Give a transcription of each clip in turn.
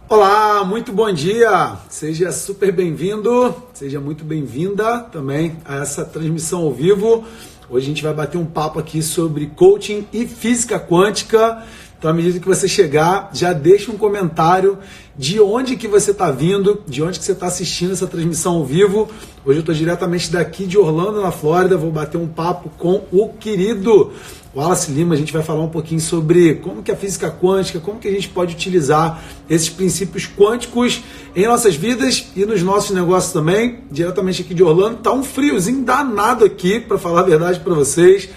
Olá, muito bom dia! Seja super bem-vindo, seja muito bem-vinda também a essa transmissão ao vivo. Hoje a gente vai bater um papo aqui sobre coaching e física quântica. Então, à medida que você chegar, já deixa um comentário de onde que você está vindo, de onde que você está assistindo essa transmissão ao vivo. Hoje eu estou diretamente daqui de Orlando, na Flórida. Vou bater um papo com o querido Wallace Lima. A gente vai falar um pouquinho sobre como que a física quântica, como que a gente pode utilizar esses princípios quânticos em nossas vidas e nos nossos negócios também. Diretamente aqui de Orlando. Tá um friozinho danado aqui, para falar a verdade para vocês.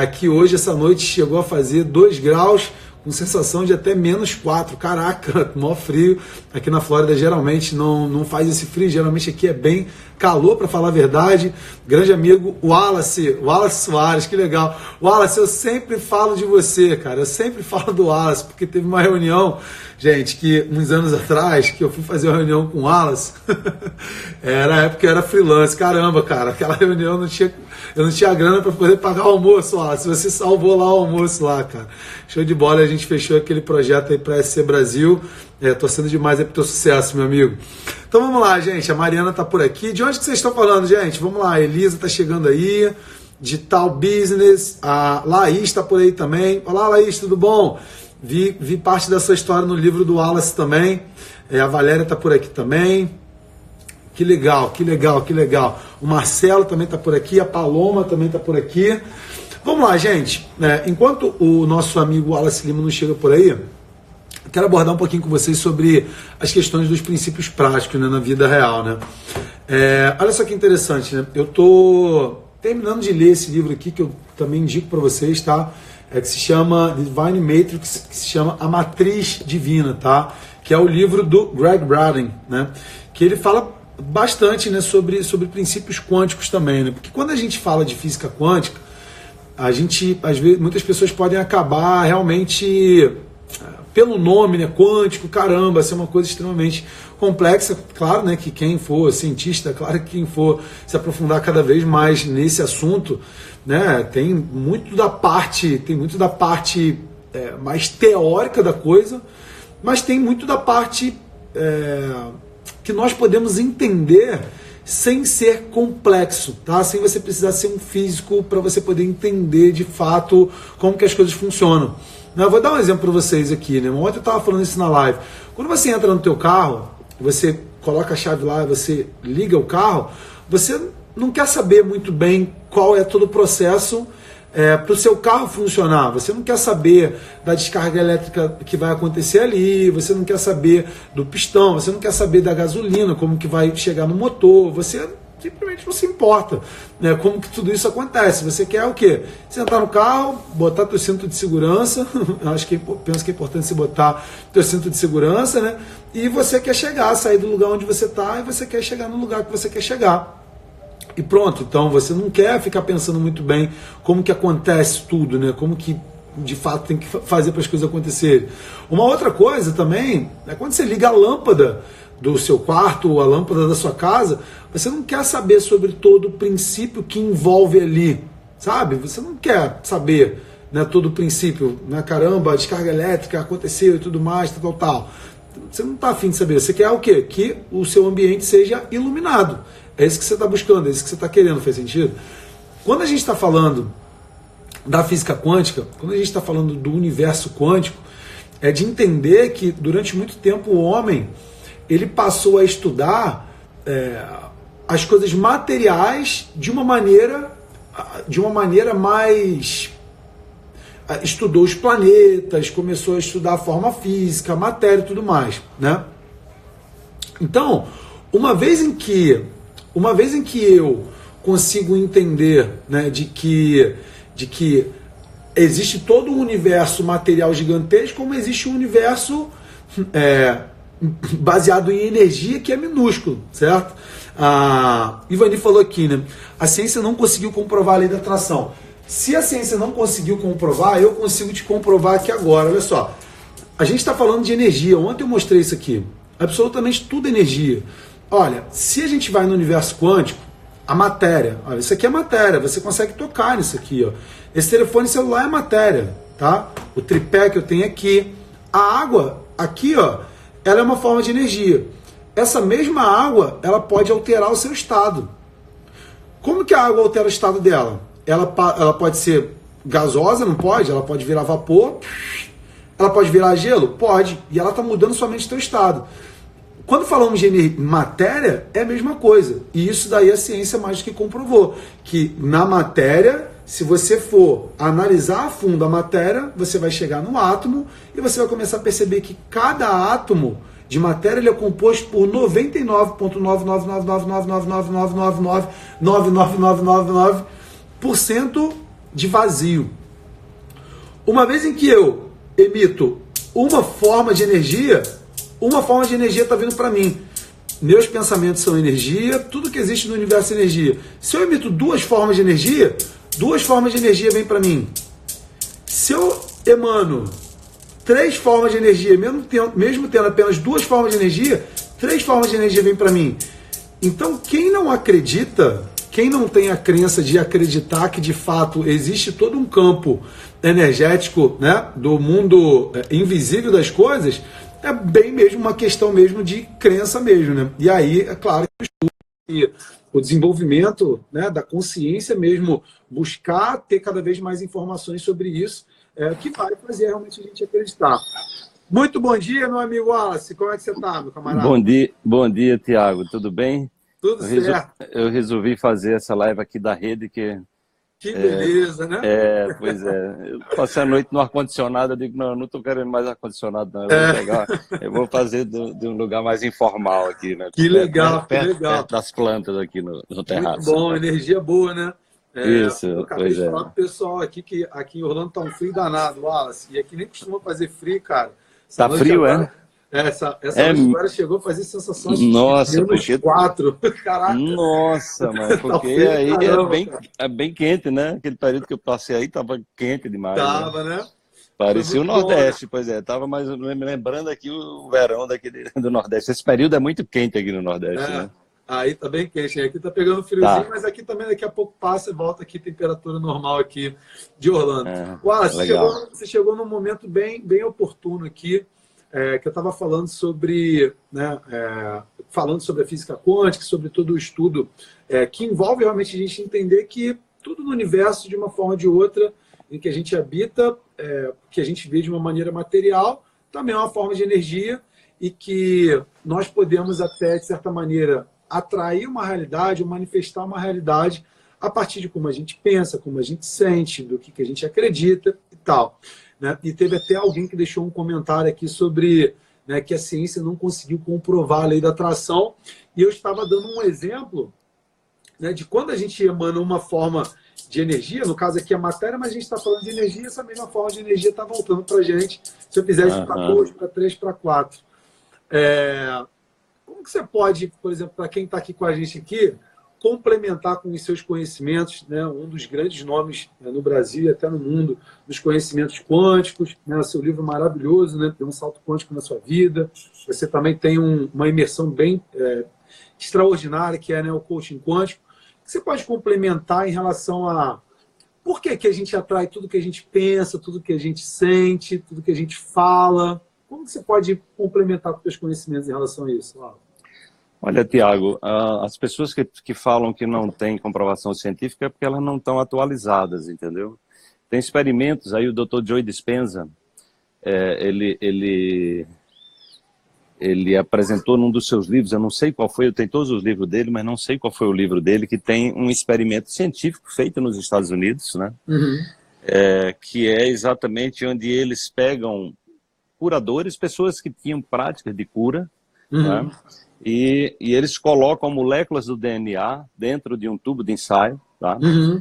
Aqui hoje, essa noite, chegou a fazer 2 graus, com sensação de até -4. Caraca, maior frio. Aqui na Flórida geralmente não faz esse frio, geralmente aqui é bem calor, para falar a verdade. Grande amigo Wallace Soares, que legal. Wallace, eu sempre falo de você, cara, eu sempre falo do Wallace, porque teve uma reunião, gente, que uns anos atrás, que eu fui fazer uma reunião com o Wallace, na época eu era freelance, caramba, cara, aquela reunião eu não tinha grana para poder pagar o almoço, Wallace, você salvou lá o almoço lá, cara. Show de bola, a gente fechou aquele projeto aí para SC Brasil. Torcendo demais aí pro teu sucesso, meu amigo. Então vamos lá, gente. A Mariana tá por aqui. De onde que vocês estão falando, gente? Vamos lá. A Elisa tá chegando aí. Digital Business. A Laís tá por aí também. Olá, Laís, tudo bom? Vi parte da sua história no livro do Wallace também. A Valéria tá por aqui também. Que legal, que legal, que legal. O Marcelo também tá por aqui. A Paloma também tá por aqui. Vamos lá, gente. Enquanto o nosso amigo Wallace Lima não chega por aí, quero abordar um pouquinho com vocês sobre as questões dos princípios práticos, né, na vida real, né? Olha só que interessante, né? Eu tô terminando de ler esse livro aqui, que eu também indico para vocês, tá? Que se chama Divine Matrix, que se chama A Matriz Divina, tá? Que é o livro do Greg Braden, né? Que ele fala bastante, né, sobre princípios quânticos também, né? Porque quando a gente fala de física quântica, a gente, às vezes, muitas pessoas podem acabar realmente, pelo nome, né, quântico, caramba, ser uma coisa extremamente complexa. Claro, né, que quem for cientista, claro que quem for se aprofundar cada vez mais nesse assunto, né, tem muito da parte mais teórica da coisa, mas tem muito da parte que nós podemos entender sem ser complexo, tá? Sem você precisar ser um físico para você poder entender de fato como que as coisas funcionam. Eu vou dar um exemplo para vocês aqui, né? Ontem eu estava falando isso na live. Quando você entra no teu carro, você coloca a chave lá, você liga o carro, você não quer saber muito bem qual é todo o processo para o seu carro funcionar. Você não quer saber da descarga elétrica que vai acontecer ali, você não quer saber do pistão, você não quer saber da gasolina, como que vai chegar no motor, você simplesmente não se importa, né, como que tudo isso acontece. Você quer o quê? Sentar no carro, botar teu cinto de segurança, penso que é importante você botar teu cinto de segurança, né, e você quer sair do lugar onde você está e você quer chegar no lugar que você quer chegar. E pronto, então você não quer ficar pensando muito bem como que acontece tudo, né? Como que de fato tem que fazer para as coisas acontecerem. Uma outra coisa também é quando você liga a lâmpada do seu quarto ou a lâmpada da sua casa, você não quer saber sobre todo o princípio que envolve ali, sabe? Você não quer saber, né, todo o princípio, né? Caramba, a descarga elétrica aconteceu e tudo mais, tal. Você não está afim de saber. Você quer o quê? Que o seu ambiente seja iluminado. É isso que você está buscando, é isso que você está querendo, faz sentido? Quando a gente está falando da física quântica, quando a gente está falando do universo quântico, é de entender que durante muito tempo o homem ele passou a estudar as coisas materiais de uma maneira mais... Estudou os planetas, começou a estudar a forma física, a matéria e tudo mais, né? Então, uma vez em que eu consigo entender, né, de que existe todo um universo material gigantesco, como existe um universo baseado em energia que é minúsculo, certo? A Ivani falou aqui, né? A ciência não conseguiu comprovar a lei da atração. Se a ciência não conseguiu comprovar, eu consigo te comprovar aqui agora. Olha só, a gente está falando de energia. Ontem eu mostrei isso aqui. Absolutamente tudo é energia. Olha, se a gente vai no universo quântico, a matéria, olha, isso aqui é matéria, você consegue tocar nisso aqui, ó. Esse telefone celular é matéria, tá? O tripé que eu tenho aqui, a água aqui, ó, ela é uma forma de energia. Essa mesma água, ela pode alterar o seu estado. Como que a água altera o estado dela? Ela pode ser gasosa, não pode? Ela pode virar vapor. Ela pode virar gelo? Pode. E ela está mudando somente o seu estado. Quando falamos de matéria, é a mesma coisa. E isso daí a ciência mais do que comprovou. Que na matéria, se você for analisar a fundo a matéria, você vai chegar no átomo e você vai começar a perceber que cada átomo de matéria ele é composto por 99,99999999999% de vazio. Uma vez em que eu emito uma forma de energia está vindo para mim. Meus pensamentos são energia, tudo que existe no universo é energia. Se eu emito duas formas de energia vêm para mim. Se eu emano 3 formas de energia, mesmo tendo apenas 2 formas de energia, 3 formas de energia vêm para mim. Então, quem não acredita, quem não tem a crença de acreditar que de fato existe todo um campo energético, né, do mundo invisível das coisas, é bem mesmo uma questão mesmo de crença mesmo, né? E aí, é claro que o estudo e o desenvolvimento, né, da consciência mesmo, buscar ter cada vez mais informações sobre isso, que vai fazer realmente a gente acreditar. Muito bom dia, meu amigo Wallace. Como é que você está, meu camarada? Bom dia, Tiago. Tudo bem? Tudo certo. Eu resolvi fazer essa live aqui da rede que... Que beleza, né? Pois é. Eu passei a noite no ar-condicionado, eu digo, não estou querendo mais ar-condicionado, não. Eu vou fazer de um lugar mais informal aqui, né? Que legal, perto das plantas aqui no terraço. Muito bom, energia boa, né? Isso, eu acabei de falar pro pessoal aqui que aqui em Orlando tá um frio danado, Wallace, e aqui nem costuma fazer frio, cara. Tá frio, agora, Essa noite agora chegou a fazer sensação de -4. Caraca. Nossa, mano, porque tá frio, aí caramba, é bem quente, né? Aquele período que eu passei aí tava quente demais. Tava, né? Parecia o Nordeste, bom, né? Pois é. Tava mais lembrando aqui o verão do Nordeste. Esse período é muito quente aqui no Nordeste, né? Aí tá bem quente, aqui tá pegando friozinho, mas aqui também daqui a pouco passa e volta aqui temperatura normal aqui de Orlando. Wallace, você chegou num momento bem oportuno aqui, que eu estava falando sobre, né, falando sobre a física quântica, sobre todo o estudo que envolve realmente a gente entender que tudo no universo, de uma forma ou de outra, em que a gente habita, que a gente vê de uma maneira material, também é uma forma de energia e que nós podemos até, de certa maneira, atrair uma realidade ou manifestar uma realidade a partir de como a gente pensa, como a gente sente, do que a gente acredita e tal. Né? E teve até alguém que deixou um comentário aqui sobre, né, que a ciência não conseguiu comprovar a lei da atração. E eu estava dando um exemplo, né, de quando a gente emana uma forma de energia, no caso aqui a matéria, mas a gente está falando de energia, essa mesma forma de energia está voltando para a gente. Se eu fizer isso para 2, para 3, para 4. Como que você pode, por exemplo, para quem está aqui com a gente aqui, complementar com os seus conhecimentos, né, um dos grandes nomes, né, no Brasil e até no mundo, dos conhecimentos quânticos, né, seu livro maravilhoso, né, tem um salto quântico na sua vida, você também tem uma imersão bem extraordinária, que é, né, o coaching quântico. Você pode complementar em relação a por que a gente atrai tudo que a gente pensa, tudo que a gente sente, tudo que a gente fala? Como que você pode complementar com os seus conhecimentos em relação a isso? Olha, Tiago, as pessoas que falam que não tem comprovação científica é porque elas não estão atualizadas, entendeu? Tem experimentos, aí o Dr. Joe Dispenza, ele apresentou num dos seus livros, eu não sei qual foi, eu tenho todos os livros dele, mas não sei qual foi o livro dele, que tem um experimento científico feito nos Estados Unidos, né? Uhum. Que é exatamente onde eles pegam curadores, pessoas que tinham práticas de cura, uhum, né? E eles colocam moléculas do DNA dentro de um tubo de ensaio, tá? Uhum.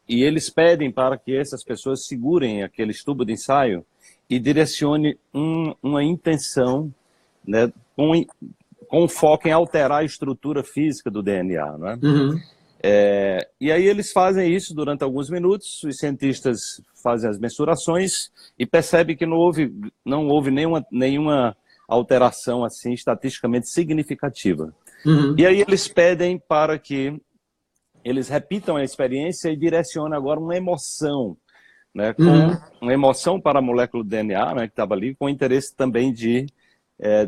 E eles pedem para que essas pessoas segurem aqueles tubos de ensaio e direcione uma intenção, né, com foco em alterar a estrutura física do DNA, né? Uhum. E aí eles fazem isso durante alguns minutos, os cientistas fazem as mensurações e percebem que não houve nenhuma alteração assim estatisticamente significativa. Uhum. E aí eles pedem para que eles repitam a experiência e direcionem agora uma emoção, né, com uma emoção para a molécula do DNA, né, que estava ali, com interesse também de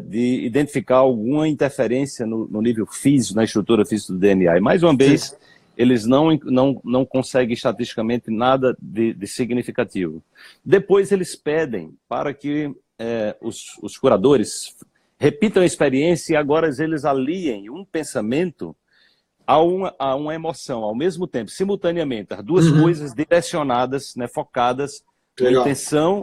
de identificar alguma interferência no nível físico, na estrutura física do DNA. E, mais uma vez, eles não conseguem estatisticamente nada de significativo. Depois, eles pedem para que os curadores repitam a experiência e agora eles aliem um pensamento a uma emoção, ao mesmo tempo, simultaneamente, as duas coisas direcionadas, né, focadas,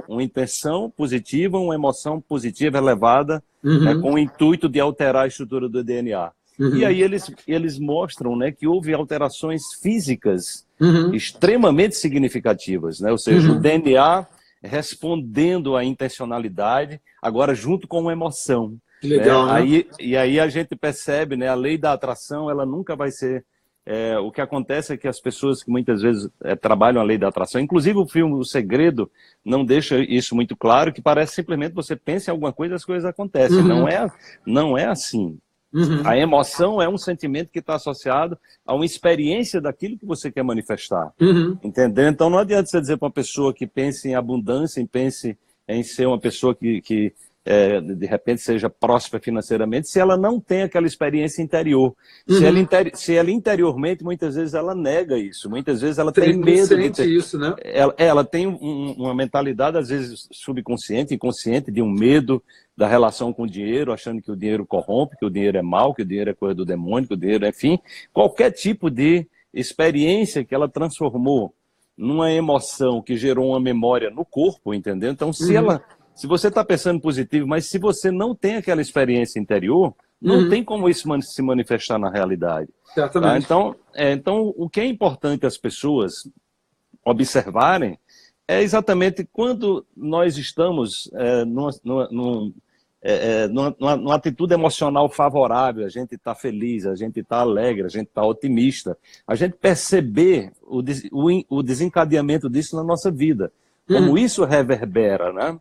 uma intenção positiva, uma emoção positiva elevada, né, com o intuito de alterar a estrutura do DNA. E aí eles mostram, né, que houve alterações físicas extremamente significativas, né, ou seja, o DNA respondendo à intencionalidade, agora junto com uma emoção. Legal, né? E aí a gente percebe, né, a lei da atração, ela nunca vai ser... o que acontece é que as pessoas que muitas vezes trabalham a lei da atração, inclusive o filme O Segredo não deixa isso muito claro, que parece simplesmente você pensa em alguma coisa e as coisas acontecem. Não é assim. A emoção é um sentimento que está associado a uma experiência daquilo que você quer manifestar. Entendeu? Então não adianta você dizer para uma pessoa que pense em abundância, pense em ser uma pessoa que de repente seja próspera financeiramente, se ela não tem aquela experiência interior. Se ela interiormente, muitas vezes ela nega isso, muitas vezes ela tem medo de ter isso, né? Ela tem uma mentalidade, às vezes subconsciente, inconsciente, de um medo da relação com o dinheiro, achando que o dinheiro corrompe, que o dinheiro é mau, que o dinheiro é coisa do demônio, que o dinheiro, enfim, qualquer tipo de experiência que ela transformou numa emoção que gerou uma memória no corpo, entendeu? Então, se você está pensando positivo, mas se você não tem aquela experiência interior, não tem como isso se manifestar na realidade. Certamente. Tá? Então, o que é importante as pessoas observarem é exatamente quando nós estamos numa atitude emocional favorável, a gente está feliz, a gente está alegre, a gente está otimista, a gente perceber o desencadeamento disso na nossa vida, como isso reverbera, né?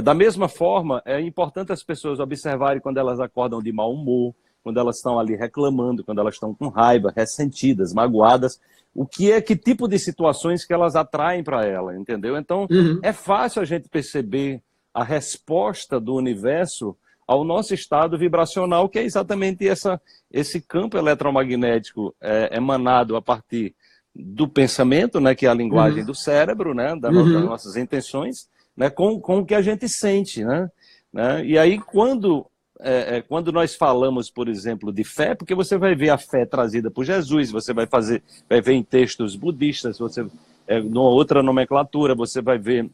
Da mesma forma, é importante as pessoas observarem quando elas acordam de mau humor, quando elas estão ali reclamando, quando elas estão com raiva, ressentidas, magoadas, que tipo de situações que elas atraem para ela, entendeu? Então, é fácil a gente perceber a resposta do universo ao nosso estado vibracional, que é exatamente esse campo eletromagnético emanado a partir do pensamento, né, que é a linguagem do cérebro, né, das nossas intenções, né, com o que a gente sente, né? E aí, quando nós falamos, por exemplo, de fé, porque você vai ver a fé trazida por Jesus, você vai ver em textos budistas, numa outra nomenclatura, você vai ver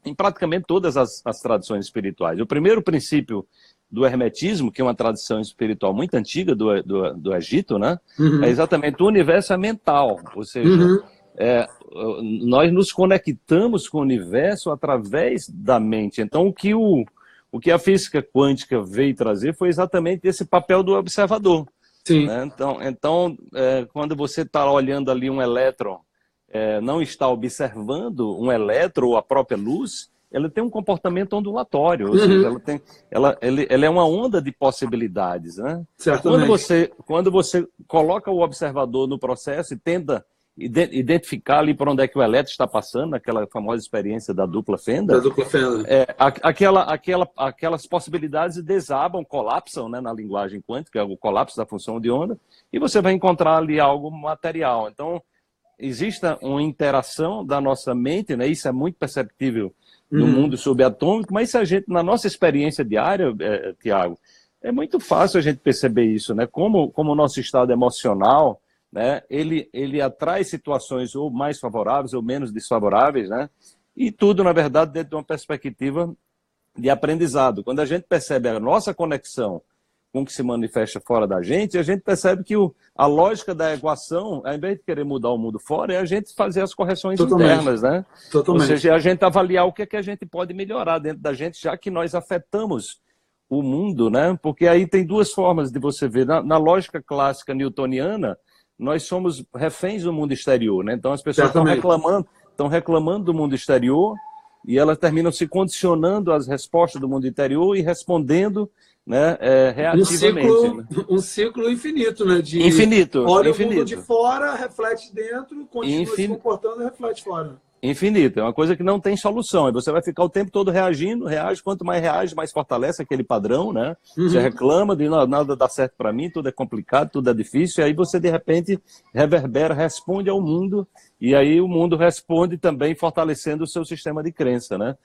em praticamente todas as tradições espirituais. O primeiro princípio do hermetismo, que é uma tradição espiritual muito antiga do Egito, né? É exatamente o universo é mental, ou seja, nós nos conectamos com o universo através da mente. Então, o que a física quântica veio trazer foi exatamente esse papel do observador. Sim. Né? Então, quando você está olhando ali um elétron, não está observando um elétron ou a própria luz, ela tem um comportamento ondulatório, ou seja, ela é uma onda de possibilidades. Né? Quando você coloca o observador no processo e tenta identificar ali por onde é que o elétron está passando, naquela famosa experiência da dupla fenda. Aquelas possibilidades desabam, colapsam, né, na linguagem quântica, é o colapso da função de onda, e você vai encontrar ali algo material. Então, existe uma interação da nossa mente, né, isso é muito perceptível no mundo subatômico, mas se a gente, na nossa experiência diária, Tiago, é muito fácil a gente perceber isso, né, como o nosso estado emocional, né, ele atrai situações ou mais favoráveis ou menos desfavoráveis, né, e tudo, na verdade, dentro de uma perspectiva de aprendizado. Quando a gente percebe a nossa conexão com o que se manifesta fora da gente, a gente percebe que a lógica da equação, ao invés de querer mudar o mundo fora, é a gente fazer as correções internas, né? Ou seja, a gente avaliar o que é que a gente pode melhorar dentro da gente, já que nós afetamos o mundo, né? Porque aí tem duas formas de você ver. Na lógica clássica newtoniana, nós somos reféns do mundo exterior, né? Então as pessoas estão reclamando do mundo exterior e elas terminam se condicionando às respostas do mundo interior e respondendo, né, reativamente. Um ciclo infinito, né? Infinito. Olha o mundo de fora, reflete dentro, continua se comportando e reflete fora. Infinito, é uma coisa que não tem solução. E você vai ficar o tempo todo reagindo, reage, quanto mais reage, mais fortalece aquele padrão, né? Você reclama de nada dá certo para mim, tudo é complicado, tudo é difícil, e aí você de repente reverbera, responde ao mundo, e aí o mundo responde também fortalecendo o seu sistema de crença, né?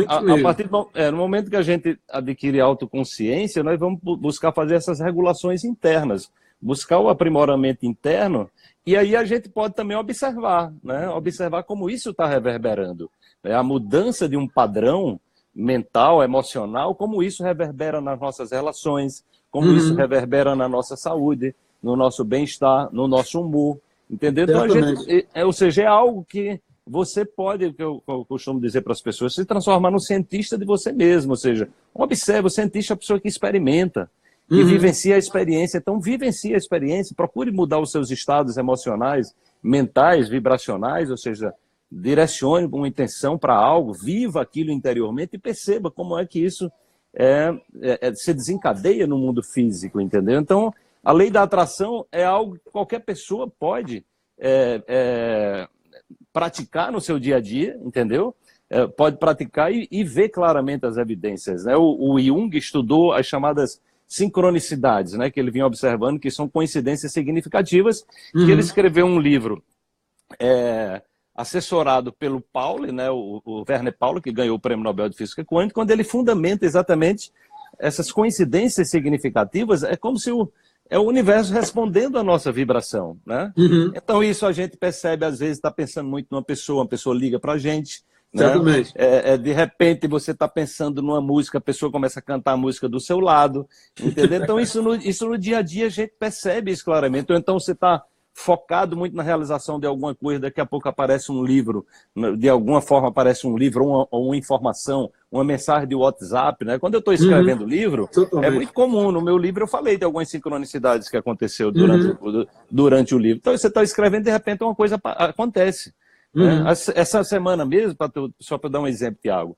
A partir no momento que a gente adquire autoconsciência, nós vamos buscar fazer essas regulações internas, buscar o aprimoramento interno. E aí a gente pode também observar, né? Observar como isso está reverberando. A mudança de um padrão mental, emocional, como isso reverbera nas nossas relações, como isso reverbera na nossa saúde, no nosso bem-estar, no nosso humor. Entendeu? Então, ou seja, é algo que você pode, que eu costumo dizer para as pessoas, se transformar no cientista de você mesmo. Ou seja, observe, o cientista é a pessoa que experimenta. E vivencia a experiência. Então, vivencie a experiência, procure mudar os seus estados emocionais, mentais, vibracionais, ou seja, direcione uma intenção para algo, viva aquilo interiormente e perceba como é que isso se desencadeia no mundo físico, entendeu? Então, a lei da atração é algo que qualquer pessoa pode praticar no seu dia a dia, entendeu? Pode praticar e ver claramente as evidências, né? O Jung estudou as chamadas sincronicidades, né, que ele vinha observando, que são coincidências significativas, que ele escreveu um livro assessorado pelo Pauli, né, o Werner Pauli, que ganhou o Prêmio Nobel de Física Quântica, quando ele fundamenta exatamente essas coincidências significativas, é como se o universo respondendo à nossa vibração, né? Então isso a gente percebe, às vezes está pensando muito numa pessoa, uma pessoa liga para a gente, né? De repente você está pensando numa música, a pessoa começa a cantar a música do seu lado, entendeu? Então isso no dia a dia a gente percebe isso claramente. Ou então você está focado muito na realização de alguma coisa, daqui a pouco aparece um livro, de alguma forma aparece um livro ou uma informação, uma mensagem de WhatsApp, né? Quando eu estou escrevendo livro, é muito comum. No meu livro eu falei de algumas sincronicidades que aconteceu durante o livro. Então você está escrevendo, de repente uma coisa acontece. Essa semana mesmo, só para dar um exemplo, Tiago,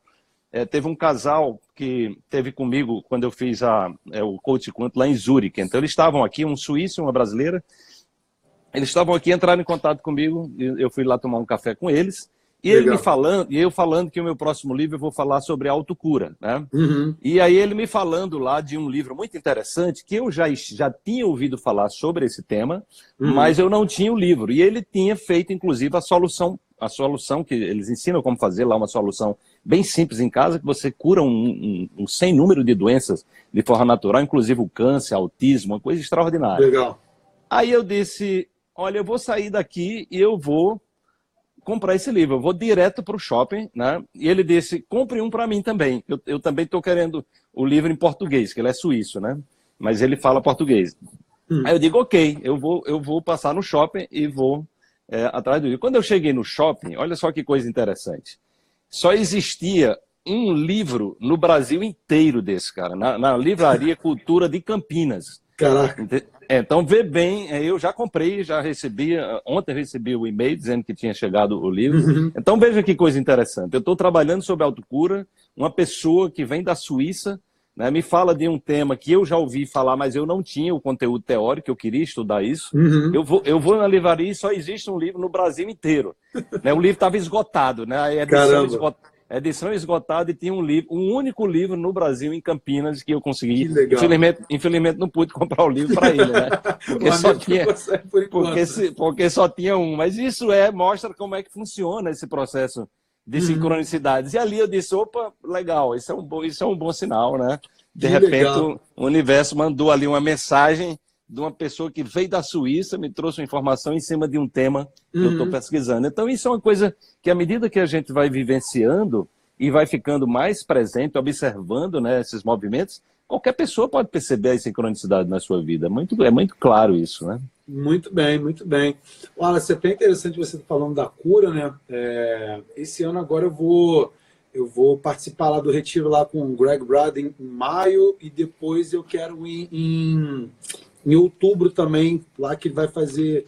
teve um casal que teve comigo quando eu fiz o Coach Quanto lá em Zurique. Então eles estavam aqui, um suíço e uma brasileira, eles estavam aqui, entraram em contato comigo, eu fui lá tomar um café com eles, e eu falando que o meu próximo livro eu vou falar sobre autocura, né? E aí ele me falando lá de um livro muito interessante, que eu já tinha ouvido falar sobre esse tema, mas eu não tinha o livro. E ele tinha feito, inclusive, a solução que eles ensinam como fazer lá, uma solução bem simples em casa, que você cura um sem número de doenças de forma natural, inclusive o câncer, autismo, uma coisa extraordinária. Legal. Aí eu disse, olha, eu vou sair daqui e eu vou comprar esse livro, eu vou direto para o shopping, né? E ele disse, compre um para mim também. Eu também estou querendo o livro em português, que ele é suíço, né? Mas ele fala português. Aí eu digo, ok, eu vou passar no shopping e vou atrás do livro. Quando eu cheguei no shopping, olha só que coisa interessante. Só existia um livro no Brasil inteiro desse, cara, na Livraria Cultura de Campinas. Caraca. Então, vê bem, eu já comprei, já recebi, ontem recebi o e-mail dizendo que tinha chegado o livro. Então, veja que coisa interessante. Eu estou trabalhando sobre autocura, uma pessoa que vem da Suíça, né, me fala de um tema que eu já ouvi falar, mas eu não tinha o conteúdo teórico, eu queria estudar isso. Eu vou na livraria e só existe um livro no Brasil inteiro. Né, o livro estava esgotado, né, a edição esgotada, e tinha um único livro no Brasil, em Campinas, que eu consegui. Infelizmente não pude comprar o livro para ele, né? Porque só tinha um. Mas isso mostra como é que funciona esse processo de sincronicidades. E ali eu disse, opa, legal, isso é um bom sinal, né? De repente o universo mandou ali uma mensagem de uma pessoa que veio da Suíça, me trouxe uma informação em cima de um tema que eu estou pesquisando. Então isso é uma coisa que, à medida que a gente vai vivenciando e vai ficando mais presente, observando, né, esses movimentos, qualquer pessoa pode perceber a sincronicidade na sua vida. É muito claro isso, né? Muito bem, muito bem. Olha, é bem interessante você falando da cura, né? Esse ano agora eu vou participar lá do retiro lá com o Greg Braden em maio, e depois eu quero ir em outubro também, lá que ele vai fazer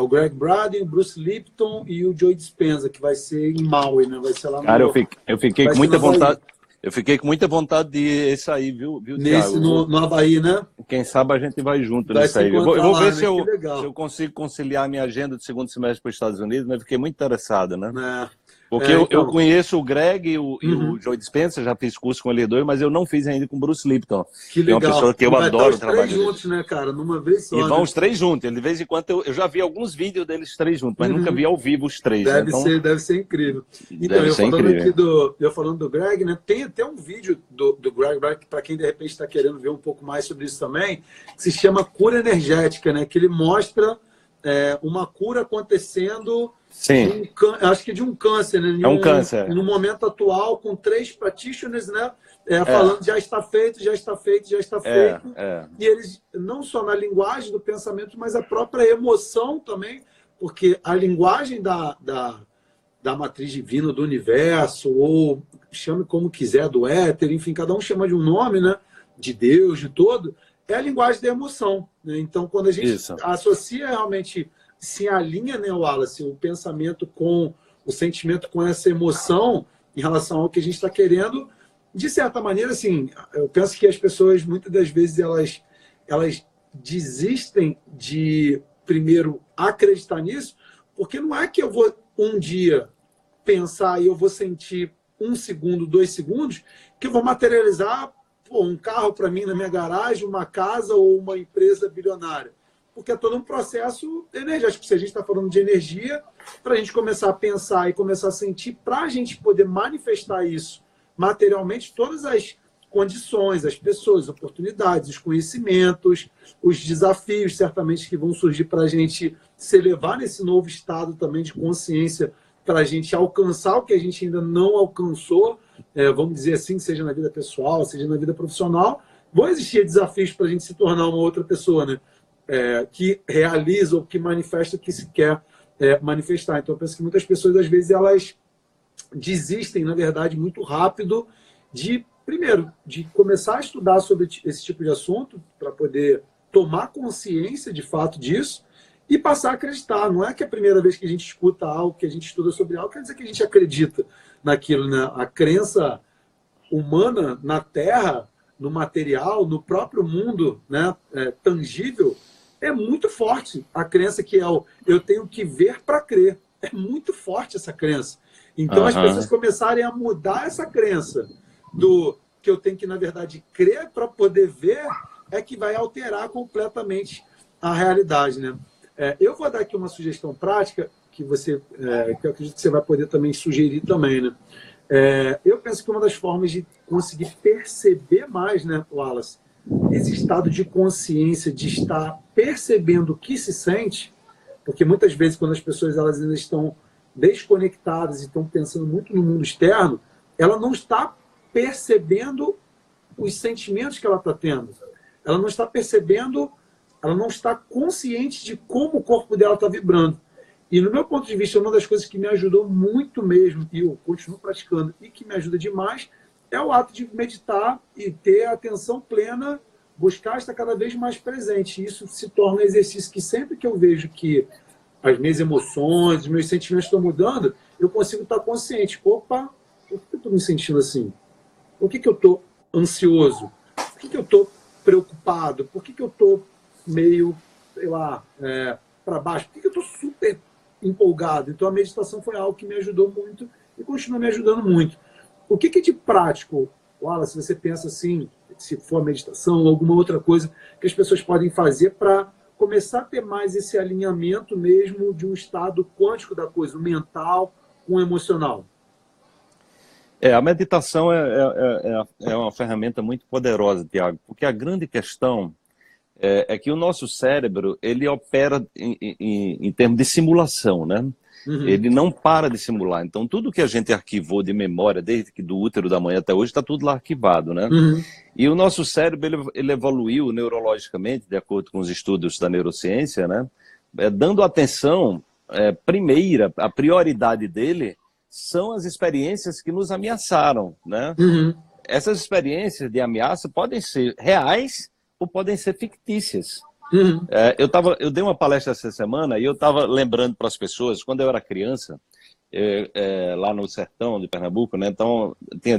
o Greg Braden, o Bruce Lipton e o Joe Dispenza, que vai ser em Maui, né? Vai ser lá no... Cara, eu fiquei com muita vontade. Eu fiquei com muita vontade de ir esse aí, viu, Nesse, Thiago? no Havaí, né? Quem sabe a gente vai junto Vai nisso se aí. Eu vou encontrar lá, ver né? se Que eu, legal. se eu consigo conciliar a minha agenda de segundo semestre para os Estados Unidos, mas fiquei muito interessado, né? Porque eu Então. conheço o Greg e o Uhum. Joe Dispenza, já fiz curso com eles dois, mas eu não fiz ainda com o Bruce Lipton, Que que é uma legal. pessoa que eu E vai estar adoro os o trabalho três dele. juntos, né, cara? Numa vez E só, vão né? os três juntos. De vez em quando eu já vi alguns vídeos deles três juntos, mas nunca Uhum. vi ao vivo os três, né? Então Deve ser incrível. Então, deve ser incrível. eu falando do Greg, né? Tem até um vídeo do Greg, para quem de repente está querendo ver um pouco mais sobre isso também, que se chama Cura Energética, né? Que ele mostra uma cura acontecendo. Sim. Acho que de um câncer, né? É um câncer. No momento atual, com 3 practitioners, né? Falando já está feito, já está feito, já está feito. E eles, não só na linguagem do pensamento, mas a própria emoção também, porque a linguagem da matriz divina do universo, ou chame como quiser, do éter, enfim, cada um chama de um nome, né? De Deus, de todo, é a linguagem da emoção, né? Então, quando a gente associa realmente, se alinha, né, Wallace, o pensamento com o sentimento, com essa emoção em relação ao que a gente está querendo, de certa maneira, assim, eu penso que as pessoas, muitas das vezes, elas desistem de, primeiro, acreditar nisso, porque não é que eu vou um dia pensar e eu vou sentir 1 segundo, 2 segundos, que eu vou materializar um carro para mim na minha garagem, uma casa ou uma empresa bilionária. Porque é todo um processo energético. Se a gente está falando de energia, para a gente começar a pensar e começar a sentir, para a gente poder manifestar isso materialmente, todas as condições, as pessoas, oportunidades, os conhecimentos, os desafios, certamente, que vão surgir para a gente se elevar nesse novo estado também de consciência, para a gente alcançar o que a gente ainda não alcançou, vamos dizer assim, seja na vida pessoal, seja na vida profissional, vão existir desafios para a gente se tornar uma outra pessoa, né? Que realiza ou que manifesta o que se quer manifestar. Então, eu penso que muitas pessoas, às vezes, elas desistem, na verdade, muito rápido primeiro, de começar a estudar sobre esse tipo de assunto, para poder tomar consciência, de fato, disso, e passar a acreditar. Não é que a primeira vez que a gente escuta algo, que a gente estuda sobre algo, quer dizer que a gente acredita naquilo, né? A crença humana na Terra, no material, no próprio mundo, né, tangível, é muito forte. A crença que eu tenho que ver para crer. É muito forte essa crença. Então, as pessoas começarem a mudar essa crença do que eu tenho que, na verdade, crer para poder ver, é que vai alterar completamente a realidade, né? Eu vou dar aqui uma sugestão prática que eu acredito que você vai poder também sugerir também, né? Eu penso que uma das formas de conseguir perceber mais, né, Wallace, esse estado de consciência, de estar percebendo o que se sente, porque muitas vezes quando as pessoas elas ainda estão desconectadas e estão pensando muito no mundo externo, ela não está percebendo os sentimentos que ela está tendo. Ela não está percebendo, ela não está consciente de como o corpo dela está vibrando. E, no meu ponto de vista, uma das coisas que me ajudou muito mesmo, e eu continuo praticando, e que me ajuda demais, é o ato de meditar e ter a atenção plena, buscar estar cada vez mais presente. Isso se torna um exercício que sempre que eu vejo que as minhas emoções, os meus sentimentos estão mudando, eu consigo estar consciente. Opa, por que eu estou me sentindo assim? Por que eu estou ansioso? Por que eu estou preocupado? Por que eu estou meio, sei lá, para baixo? Por que eu estou super empolgado? Então a meditação foi algo que me ajudou muito e continua me ajudando muito. O que de prático, Wallace, você pensa assim, se for a meditação ou alguma outra coisa que as pessoas podem fazer para começar a ter mais esse alinhamento mesmo de um estado quântico da coisa, o mental com o emocional? A meditação é uma ferramenta muito poderosa, Tiago, porque a grande questão é que o nosso cérebro, ele opera em termos de simulação, né? Uhum. Ele não para de simular. Então, tudo que a gente arquivou de memória, desde que do útero da mãe até hoje, está tudo lá arquivado, né? Uhum. E o nosso cérebro, ele evoluiu neurologicamente, de acordo com os estudos da neurociência, né? Dando atenção, a prioridade dele são as experiências que nos ameaçaram, né? Uhum. Essas experiências de ameaça podem ser reais ou podem ser fictícias. Uhum. Eu dei uma palestra essa semana e eu estava lembrando para as pessoas, quando eu era criança, lá no sertão de Pernambuco, né? Então,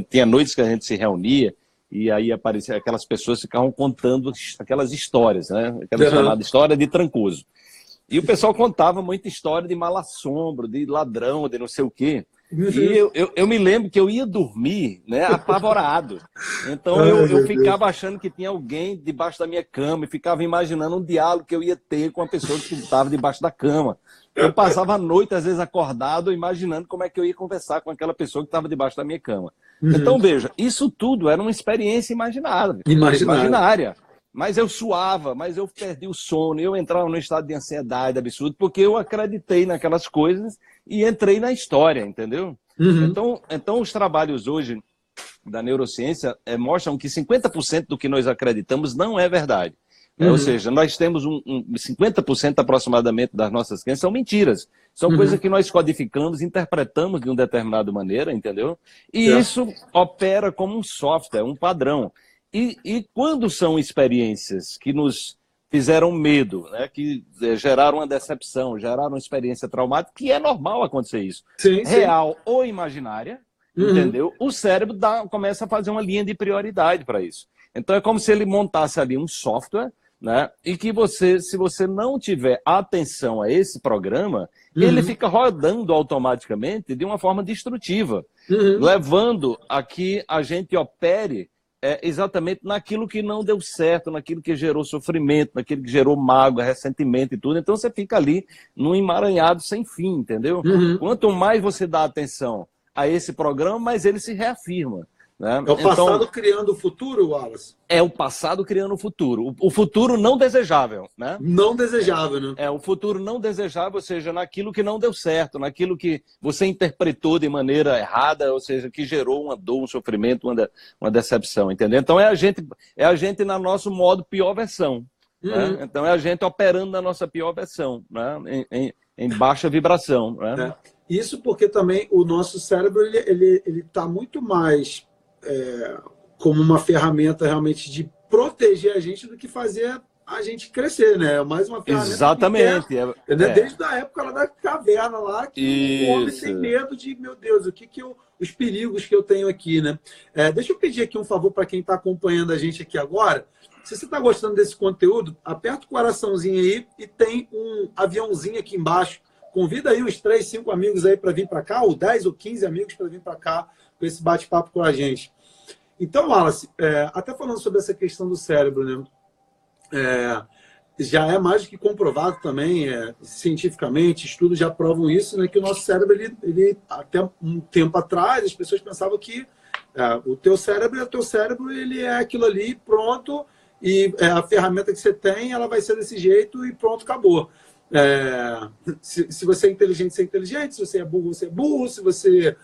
tinha noites que a gente se reunia e aí aparecia aquelas pessoas que ficavam contando aquelas histórias, né? Aquela chamada história de Trancoso. E o pessoal contava muita história de mal-assombro, de ladrão, de não sei o quê. E eu me lembro que eu ia dormir, né, apavorado. Então eu ficava achando que tinha alguém debaixo da minha cama e ficava imaginando um diálogo que eu ia ter com a pessoa que estava debaixo da cama. Eu passava a noite, às vezes, acordado, imaginando como é que eu ia conversar com aquela pessoa que estava debaixo da minha cama. Então, veja, isso tudo era uma experiência imaginária. Mas eu suava, mas eu perdi o sono, eu entrava num estado de ansiedade absurdo, porque eu acreditei naquelas coisas e entrei na história, entendeu? Então, os trabalhos hoje da neurociência mostram que 50% do que nós acreditamos não é verdade. Ou seja, nós temos 50% aproximadamente das nossas crenças são mentiras. São coisas que nós codificamos, interpretamos de uma determinada maneira, entendeu? E isso opera como um software, um padrão. E quando são experiências que nos fizeram medo, né, que geraram uma decepção, geraram uma experiência traumática, que é normal acontecer isso, real ou imaginária, entendeu? O cérebro começa a fazer uma linha de prioridade para isso. Então é como se ele montasse ali um software, né, e que se você não tiver atenção a esse programa, ele fica rodando automaticamente de uma forma destrutiva, levando a que a gente opere exatamente naquilo que não deu certo, naquilo que gerou sofrimento, naquilo que gerou mágoa, ressentimento e tudo. Então você fica ali num emaranhado sem fim, entendeu? Quanto mais você dá atenção a esse programa, mais ele se reafirma. Né? É o passado criando o futuro, Wallace? É o passado criando o futuro. O futuro não desejável, né? Não desejável, né? É o futuro não desejável, ou seja, naquilo que não deu certo, naquilo que você interpretou de maneira errada, ou seja, que gerou uma dor, um sofrimento, uma decepção, entendeu? Então é a gente na nosso modo pior versão. Né? Então é a gente operando na nossa pior versão, né? em baixa vibração. Né? Isso porque também o nosso cérebro ele tá muito mais como uma ferramenta realmente de proteger a gente do que fazer a gente crescer, né? Mais uma ferramenta. Exatamente. Desde a época lá da caverna lá, que o homem tem medo de, meu Deus, os perigos que eu tenho aqui, né? Deixa eu pedir aqui um favor para quem está acompanhando a gente aqui agora. Se você está gostando desse conteúdo, aperta o coraçãozinho aí e tem um aviãozinho aqui embaixo. Convida aí uns 3, 5 amigos aí para vir para cá, ou 10 ou 15 amigos para vir para cá com esse bate-papo com a gente. Então, Wallace, até falando sobre essa questão do cérebro, né? Já é mais do que comprovado também, cientificamente, estudos já provam isso, né? Que o nosso cérebro, ele até um tempo atrás, as pessoas pensavam que o teu cérebro, ele é aquilo ali, pronto, e a ferramenta que você tem, ela vai ser desse jeito e pronto, acabou. Se você é inteligente, você é inteligente, se você é burro, você é burro, se você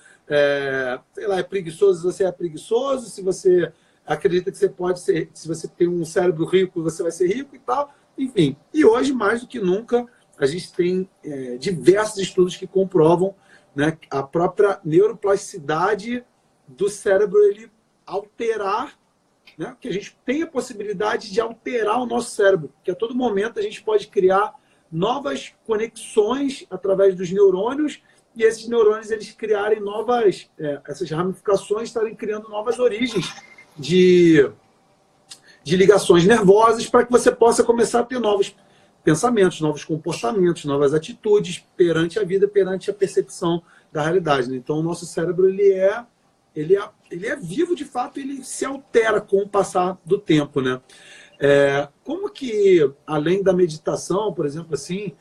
sei lá, é preguiçoso, você é preguiçoso, se você acredita que você pode ser, se você tem um cérebro rico, você vai ser rico e tal, enfim. E hoje, mais do que nunca, a gente tem diversos estudos que comprovam, né, a própria neuroplasticidade do cérebro, ele alterar, né, que a gente tem a possibilidade de alterar o nosso cérebro, que a todo momento a gente pode criar novas conexões através dos neurônios, e esses neurônios eles criarem novas, essas ramificações estarem criando novas origens de ligações nervosas para que você possa começar a ter novos pensamentos, novos comportamentos, novas atitudes perante a vida, perante a percepção da realidade. Né? Então, o nosso cérebro ele é vivo de fato, ele se altera com o passar do tempo, né? Como que, além da meditação, por exemplo, assim,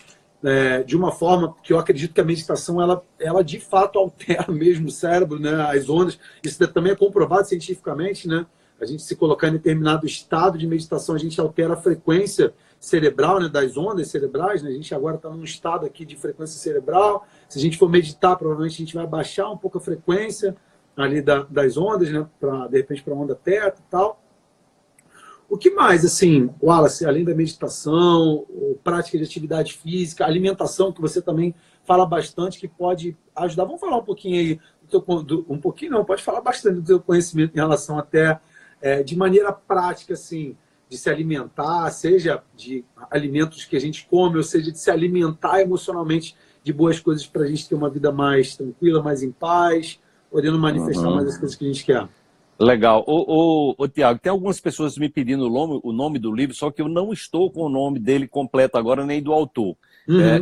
de uma forma que eu acredito que a meditação ela de fato altera mesmo o cérebro, né? As ondas, isso também é comprovado cientificamente, né? A gente se colocar em determinado estado de meditação, a gente altera a frequência cerebral, né? Das ondas cerebrais, né? A gente agora está num estado aqui de frequência cerebral. Se a gente for meditar, provavelmente a gente vai baixar um pouco a frequência ali das ondas, né? De repente para onda teta e tal. O que mais, assim, Wallace, além da meditação, prática de atividade física, alimentação, que você também fala bastante, que pode ajudar? Vamos falar um pouquinho aí, um pouquinho não, pode falar bastante do teu conhecimento em relação até, de maneira prática, assim, de se alimentar, seja de alimentos que a gente come, ou seja, de se alimentar emocionalmente de boas coisas para a gente ter uma vida mais tranquila, mais em paz, podendo manifestar mais as coisas que a gente quer. Legal. Ô, Tiago, tem algumas pessoas me pedindo o nome do livro, só que eu não estou com o nome dele completo agora, nem do autor.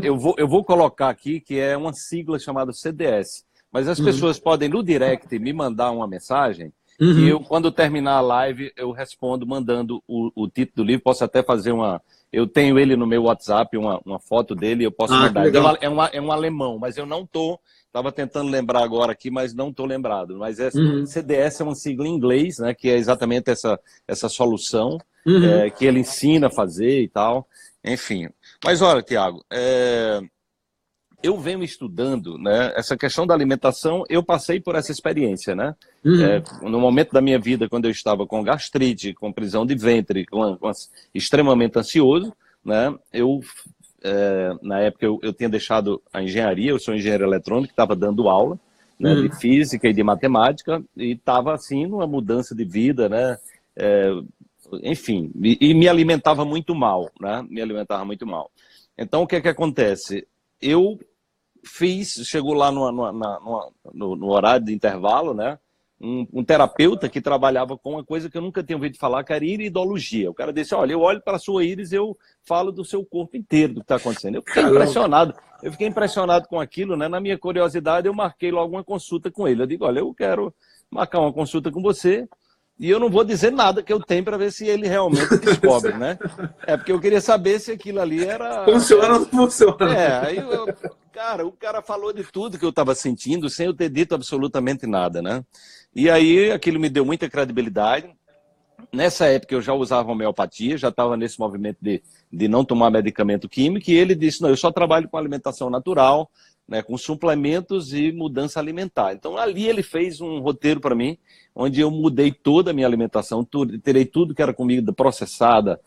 Eu vou colocar aqui que é uma sigla chamada CDS, mas as pessoas podem no direct me mandar uma mensagem e eu, quando terminar a live, eu respondo mandando o título do livro. Posso até fazer eu tenho ele no meu WhatsApp, uma foto dele, eu posso mandar. É um alemão, mas eu não estou... Estava tentando lembrar agora aqui, mas não estou lembrado. Mas CDS é uma sigla em inglês, né, que é exatamente essa solução que ele ensina a fazer e tal. Enfim. Mas olha, Tiago, eu venho estudando, né, essa questão da alimentação. Eu passei por essa experiência, né? No momento da minha vida, quando eu estava com gastrite, com prisão de ventre, extremamente ansioso, né? Na época eu tinha deixado a engenharia, eu sou engenheiro eletrônico, estava dando aula, né, de física e de matemática, e estava assim numa mudança de vida, né? Enfim, e me alimentava muito mal, né? Me alimentava muito mal. Então o que é que acontece? Chegou lá no horário de intervalo, né? Um terapeuta que trabalhava com uma coisa que eu nunca tinha ouvido falar, que era iridologia. O cara disse, olha, eu olho para a sua íris, eu falo do seu corpo inteiro, do que está acontecendo. Eu fiquei impressionado com aquilo, né? Na minha curiosidade, eu marquei logo uma consulta com ele. Eu digo, olha, eu quero marcar uma consulta com você e eu não vou dizer nada que eu tenho para ver se ele realmente descobre, né? Porque eu queria saber se aquilo ali era... Funciona ou não funciona? Aí o cara falou de tudo que eu estava sentindo sem eu ter dito absolutamente nada, né? E aí aquilo me deu muita credibilidade. Nessa época eu já usava homeopatia, já estava nesse movimento de não tomar medicamento químico, e ele disse, não, eu só trabalho com alimentação natural, né, com suplementos e mudança alimentar. Então ali ele fez um roteiro para mim, onde eu mudei toda a minha alimentação, tirei tudo que era comida processada,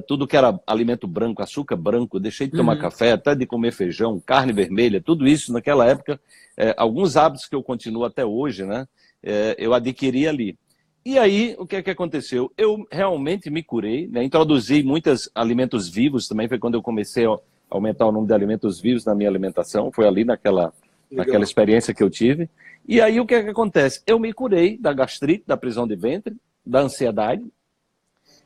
tudo que era alimento branco, açúcar branco, deixei de tomar café, até de comer feijão, carne vermelha, tudo isso naquela época, alguns hábitos que eu continuo até hoje, né, eu adquiri ali. E aí, o que é que aconteceu? Eu realmente me curei, né, introduzi muitos alimentos vivos também, foi quando eu comecei a aumentar o número de alimentos vivos na minha alimentação, foi ali naquela experiência que eu tive. E aí o que é que acontece? Eu me curei da gastrite, da prisão de ventre, da ansiedade.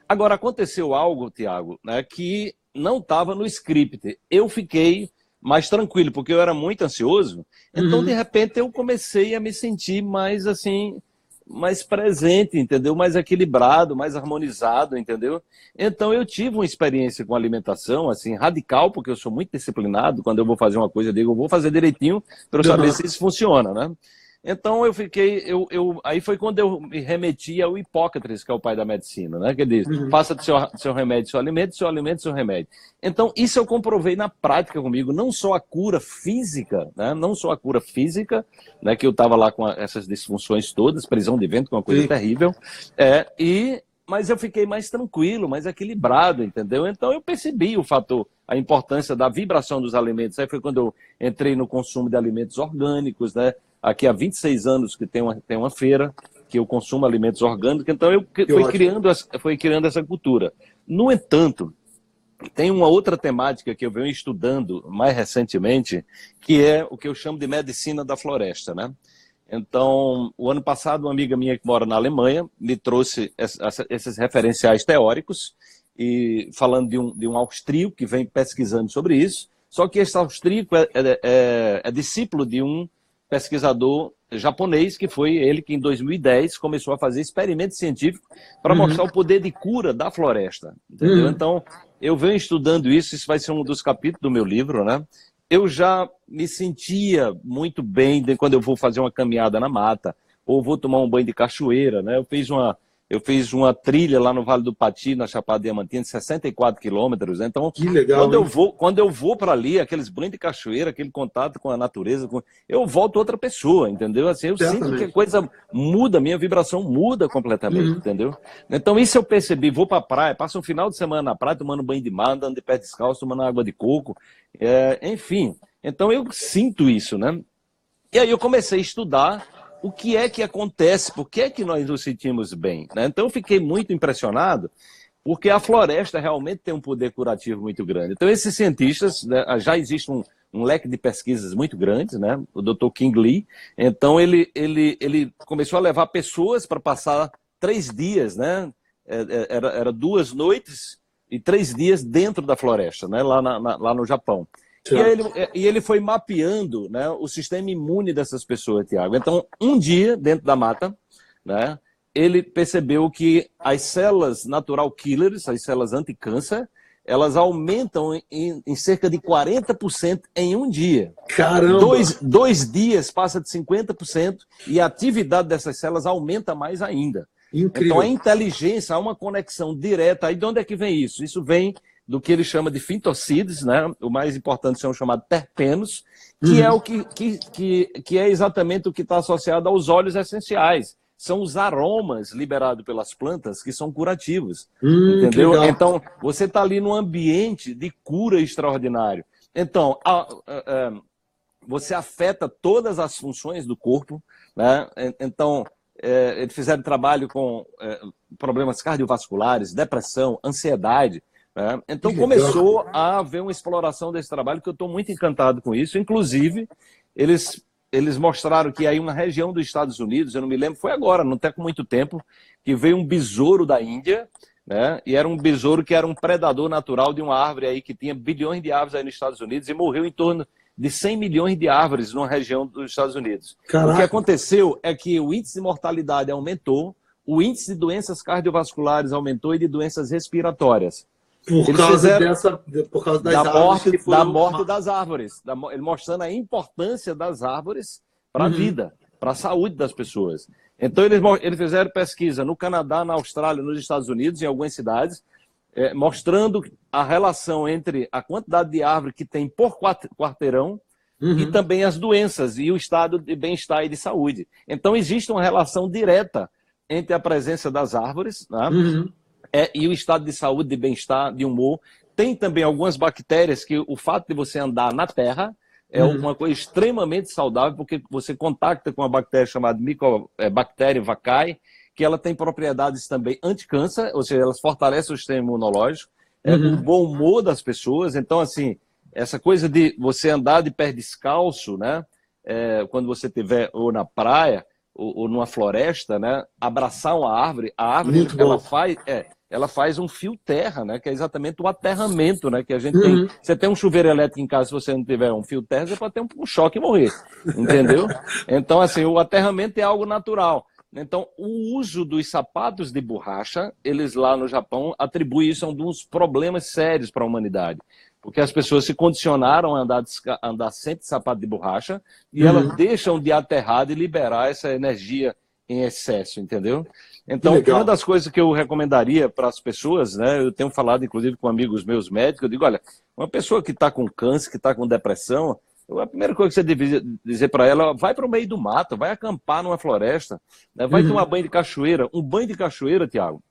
Agora aconteceu algo, Tiago, né, que não estava no script. Eu fiquei mais tranquilo, porque eu era muito ansioso. Então, de repente, eu comecei a me sentir mais assim, mais presente, entendeu? Mais equilibrado, mais harmonizado, entendeu? Então eu tive uma experiência com alimentação, assim, radical, porque eu sou muito disciplinado. Quando eu vou fazer uma coisa, eu digo, eu vou fazer direitinho para eu saber se isso funciona, né? Então eu fiquei, aí foi quando eu me remeti ao Hipócrates, que é o pai da medicina, né? Que diz, faça do seu remédio seu alimento seu remédio. Então isso eu comprovei na prática comigo, não só a cura física, né? Não só a cura física, né? Que eu estava lá com essas disfunções todas, prisão de ventre, que é uma coisa terrível, mas eu fiquei mais tranquilo, mais equilibrado, entendeu? Então eu percebi a importância da vibração dos alimentos. Aí foi quando eu entrei no consumo de alimentos orgânicos, né? Aqui há 26 anos que tem uma feira que eu consumo alimentos orgânicos, então eu fui criando essa cultura. No entanto, tem uma outra temática que eu venho estudando mais recentemente, que é o que eu chamo de medicina da floresta, né? Então, o ano passado, uma amiga minha que mora na Alemanha me trouxe esses referenciais teóricos, e falando de um austríaco que vem pesquisando sobre isso, só que esse austríaco é discípulo de um pesquisador japonês, que foi ele que em 2010 começou a fazer experimentos científicos para mostrar o poder de cura da floresta, entendeu? Então, eu venho estudando isso vai ser um dos capítulos do meu livro, né? Eu já me sentia muito bem quando eu vou fazer uma caminhada na mata, ou vou tomar um banho de cachoeira, né? Eu fiz uma trilha lá no Vale do Pati, na Chapada Diamantina, de 64 quilômetros. Então, que legal, quando eu vou para ali, aqueles banhos de cachoeira, aquele contato com a natureza, eu volto outra pessoa, entendeu? Assim, eu sinto que a coisa muda, minha vibração muda completamente, entendeu? Então, isso eu percebi. Vou para a praia, passo um final de semana na praia, tomando banho de mar, andando de pé descalço, tomando água de coco, enfim. Então, eu sinto isso, né? E aí eu comecei a estudar o que é que acontece, por que é que nós nos sentimos bem, né? Então eu fiquei muito impressionado, porque a floresta realmente tem um poder curativo muito grande. Então esses cientistas, né, já existe um leque de pesquisas muito grande, né? O Dr. King Lee. Então, ele começou a levar pessoas para passar 3 dias, né? Era 2 noites e 3 dias dentro da floresta, né? Lá no Japão. E ele foi mapeando, né, o sistema imune dessas pessoas, Tiago. Então, um dia, dentro da mata, né, ele percebeu que as células natural killers, as células anticâncer, elas aumentam em cerca de 40% em um dia. Caramba! 2 dias passa de 50% e a atividade dessas células aumenta mais ainda. Incrível. Então, a inteligência, há uma conexão direta. Aí de onde é que vem isso? Isso vem do que ele chama de fitocides, né? O mais importante são chamados terpenos, que é o que é exatamente o que está associado aos óleos essenciais. São os aromas liberados pelas plantas que são curativos, entendeu? Então, você está ali num ambiente de cura extraordinário. Então, você afeta todas as funções do corpo, né? Então, eles fizeram trabalho com problemas cardiovasculares, depressão, ansiedade, né? Então, começou a haver uma exploração desse trabalho que eu estou muito encantado com isso. Inclusive, eles mostraram que aí uma região dos Estados Unidos, eu não me lembro, foi agora, não tem muito tempo, que veio um besouro da Índia, né? E era um besouro que era um predador natural de uma árvore aí que tinha bilhões de árvores aí nos Estados Unidos e morreu em torno de 100 milhões de árvores numa região dos Estados Unidos. Caraca. O que aconteceu é que o índice de mortalidade aumentou, o índice de doenças cardiovasculares aumentou e de doenças respiratórias. Por causa das árvores. Da morte das árvores. Ele mostrando a importância das árvores para a vida, para a saúde das pessoas. Então, eles fizeram pesquisa no Canadá, na Austrália, nos Estados Unidos, em algumas cidades, mostrando a relação entre a quantidade de árvore que tem por quarteirão e também as doenças e o estado de bem-estar e de saúde. Então, existe uma relação direta entre a presença das árvores, né? E o estado de saúde, de bem-estar, de humor. Tem também algumas bactérias que o fato de você andar na terra é uma coisa extremamente saudável, porque você contacta com uma bactéria chamada Mycobacterium vaccae, que ela tem propriedades também anticâncer, ou seja, elas fortalecem o sistema imunológico, o bom humor das pessoas. Então, assim, essa coisa de você andar de pé descalço, né, quando você estiver ou na praia ou numa floresta, né, abraçar uma árvore, a árvore ela faz um fio terra, né, que é exatamente o aterramento, né, que a gente tem. Você tem um chuveiro elétrico em casa, se você não tiver um fio terra, você pode ter um choque e morrer, entendeu? Então, assim, o aterramento é algo natural. Então, o uso dos sapatos de borracha, eles lá no Japão atribuem isso a um dos problemas sérios para a humanidade. Porque as pessoas se condicionaram a andar sempre de sapato de borracha e elas deixam de aterrar, de liberar essa energia em excesso, entendeu? Então, uma das coisas que eu recomendaria para as pessoas, né, eu tenho falado inclusive com amigos meus médicos, eu digo, olha, uma pessoa que está com câncer, que está com depressão, a primeira coisa que você deve dizer para ela, vai para o meio do mato, vai acampar numa floresta, né, vai tomar banho de cachoeira. Um banho de cachoeira, Tiago,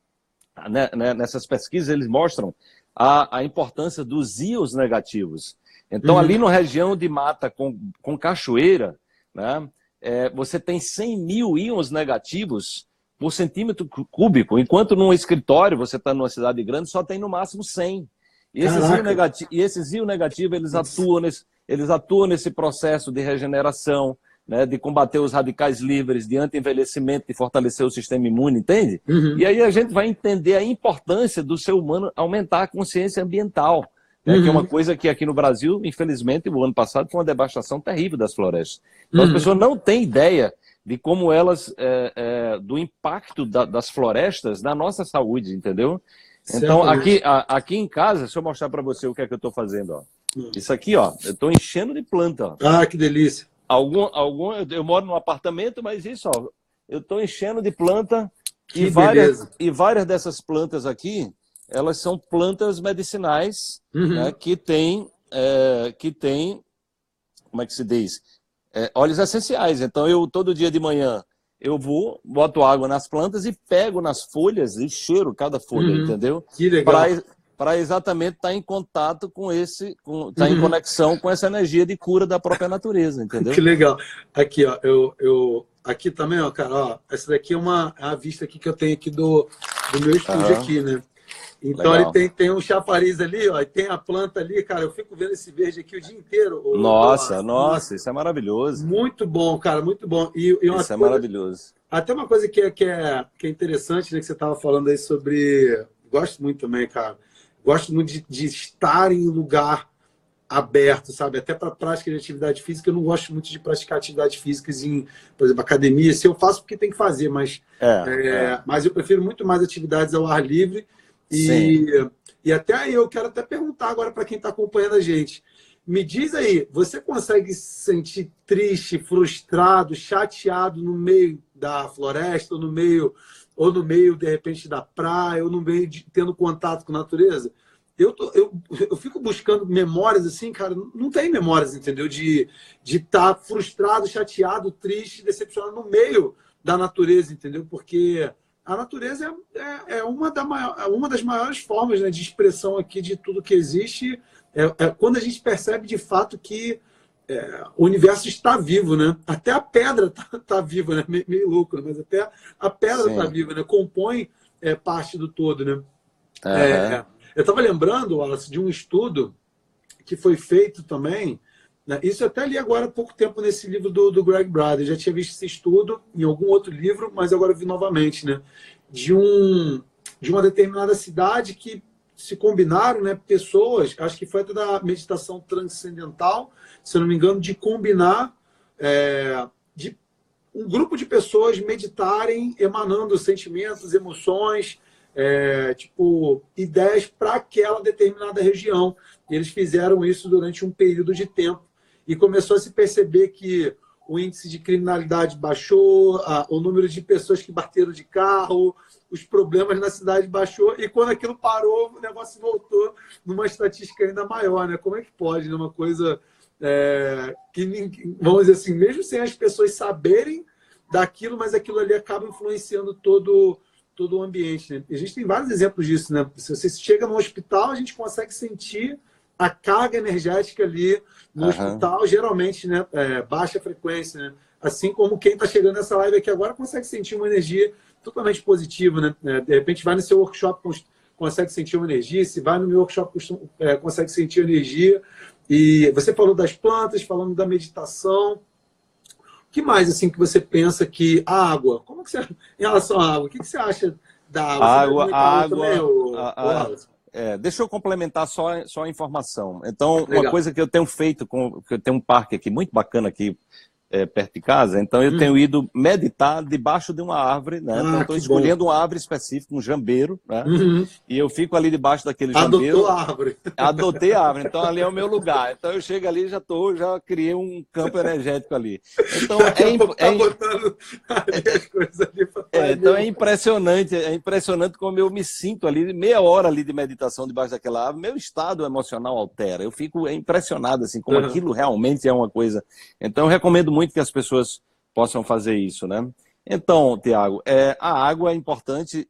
né, nessas pesquisas eles mostram a importância dos íons negativos. Então, ali na região de mata com cachoeira, né, você tem 100 mil íons negativos por centímetro cúbico, enquanto num escritório, você está numa cidade grande, só tem no máximo 100. E esses íons negativos, eles atuam nesse processo de regeneração, né, de combater os radicais livres, de anti-envelhecimento, de fortalecer o sistema imune, entende? E aí a gente vai entender a importância do ser humano aumentar a consciência ambiental, né, que é uma coisa que aqui no Brasil, infelizmente, o ano passado foi uma devastação terrível das florestas. Então as pessoas não têm ideia de como elas, do impacto das florestas na nossa saúde, entendeu? Então, aqui em casa, deixa eu mostrar para você o que é que eu estou fazendo, ó. Isso aqui, ó, eu estou enchendo de planta, ó. Ah, que delícia. Eu moro num apartamento, mas isso, ó, eu estou enchendo de planta e várias dessas plantas aqui, elas são plantas medicinais, né, que tem, como é que se diz? Óleos essenciais. Então, todo dia de manhã, eu boto água nas plantas e pego nas folhas e cheiro cada folha, entendeu? Que legal. Para exatamente estar em contato com estar em conexão com essa energia de cura da própria natureza, entendeu? Que legal. Aqui, ó, aqui também, ó, cara, ó, essa daqui é a vista aqui que eu tenho aqui do meu estúdio aqui, né? Então Legal. ele tem um chafariz ali, ó, e tem a planta ali, cara. Eu fico vendo esse verde aqui o dia inteiro. Nossa, isso é maravilhoso. Muito bom, cara, muito bom. E uma Isso é coisa, maravilhoso. até uma coisa que é interessante, né, que você estava falando aí sobre. Gosto muito também, cara. Gosto muito de estar em lugar aberto, sabe? Até para prática de atividade física, eu não gosto muito de praticar atividades físicas em, por exemplo, academia. Se eu faço porque tem que fazer, mas eu prefiro muito mais atividades ao ar livre. E até aí eu quero até perguntar agora para quem está acompanhando a gente. Me diz aí, você consegue se sentir triste, frustrado, chateado no meio da floresta, ou no meio, de repente, da praia, ou no meio de tendo contato com a natureza? Eu fico buscando memórias assim, cara, não tem memórias, entendeu? De estar frustrado, chateado, triste, decepcionado no meio da natureza, entendeu? Porque a natureza é uma das maiores formas, né, de expressão aqui de tudo que existe. É quando a gente percebe de fato que o universo está vivo, né? Até a pedra tá viva, né? Meio louco, né? Mas até a pedra está viva, né? Compõe parte do todo, né? Eu estava lembrando, Wallace, de um estudo que foi feito também, né? Isso eu até li agora há pouco tempo nesse livro do Greg Braden. Eu já tinha visto esse estudo em algum outro livro, mas agora eu vi novamente, né? De uma determinada cidade que se combinaram, né, pessoas, acho que foi até da meditação transcendental, se eu não me engano, de combinar de um grupo de pessoas meditarem, emanando sentimentos, emoções, ideias para aquela determinada região. E eles fizeram isso durante um período de tempo. E começou a se perceber que o índice de criminalidade baixou, o número de pessoas que bateram de carro, os problemas na cidade baixou, e quando aquilo parou, o negócio voltou numa estatística ainda maior, né? Como é que pode, né? Uma coisa que, vamos dizer assim, mesmo sem as pessoas saberem daquilo, mas aquilo ali acaba influenciando todo o ambiente, né? Existem vários exemplos disso, né? Se você chega no hospital, a gente consegue sentir a carga energética ali no hospital, geralmente, né, baixa frequência, né? Assim como quem está chegando nessa live aqui agora consegue sentir uma energia totalmente positiva, né? De repente vai no seu workshop, consegue sentir uma energia, se vai no meu workshop, consegue sentir energia. E você falou das plantas, falando da meditação. O que mais assim que você pensa que a água? Como que você, em relação à água, o que você acha da água? Deixa eu complementar só a informação. Então, Legal. Uma coisa que eu tenho feito, que eu tenho um parque aqui muito bacana aqui perto de casa, então eu tenho ido meditar debaixo de uma árvore, né? Então eu estou escolhendo uma árvore específica, um jambeiro, né? E eu fico ali debaixo daquele jambeiro. Adotou a árvore. Adotei a árvore, então ali é o meu lugar. Então eu chego ali e já criei um campo energético ali. Então então é impressionante como eu me sinto ali, meia hora ali de meditação debaixo daquela árvore, meu estado emocional altera. Eu fico impressionado assim, como aquilo realmente é uma coisa. Então eu recomendo muito que as pessoas possam fazer isso, né? Então, Tiago, a água é importante,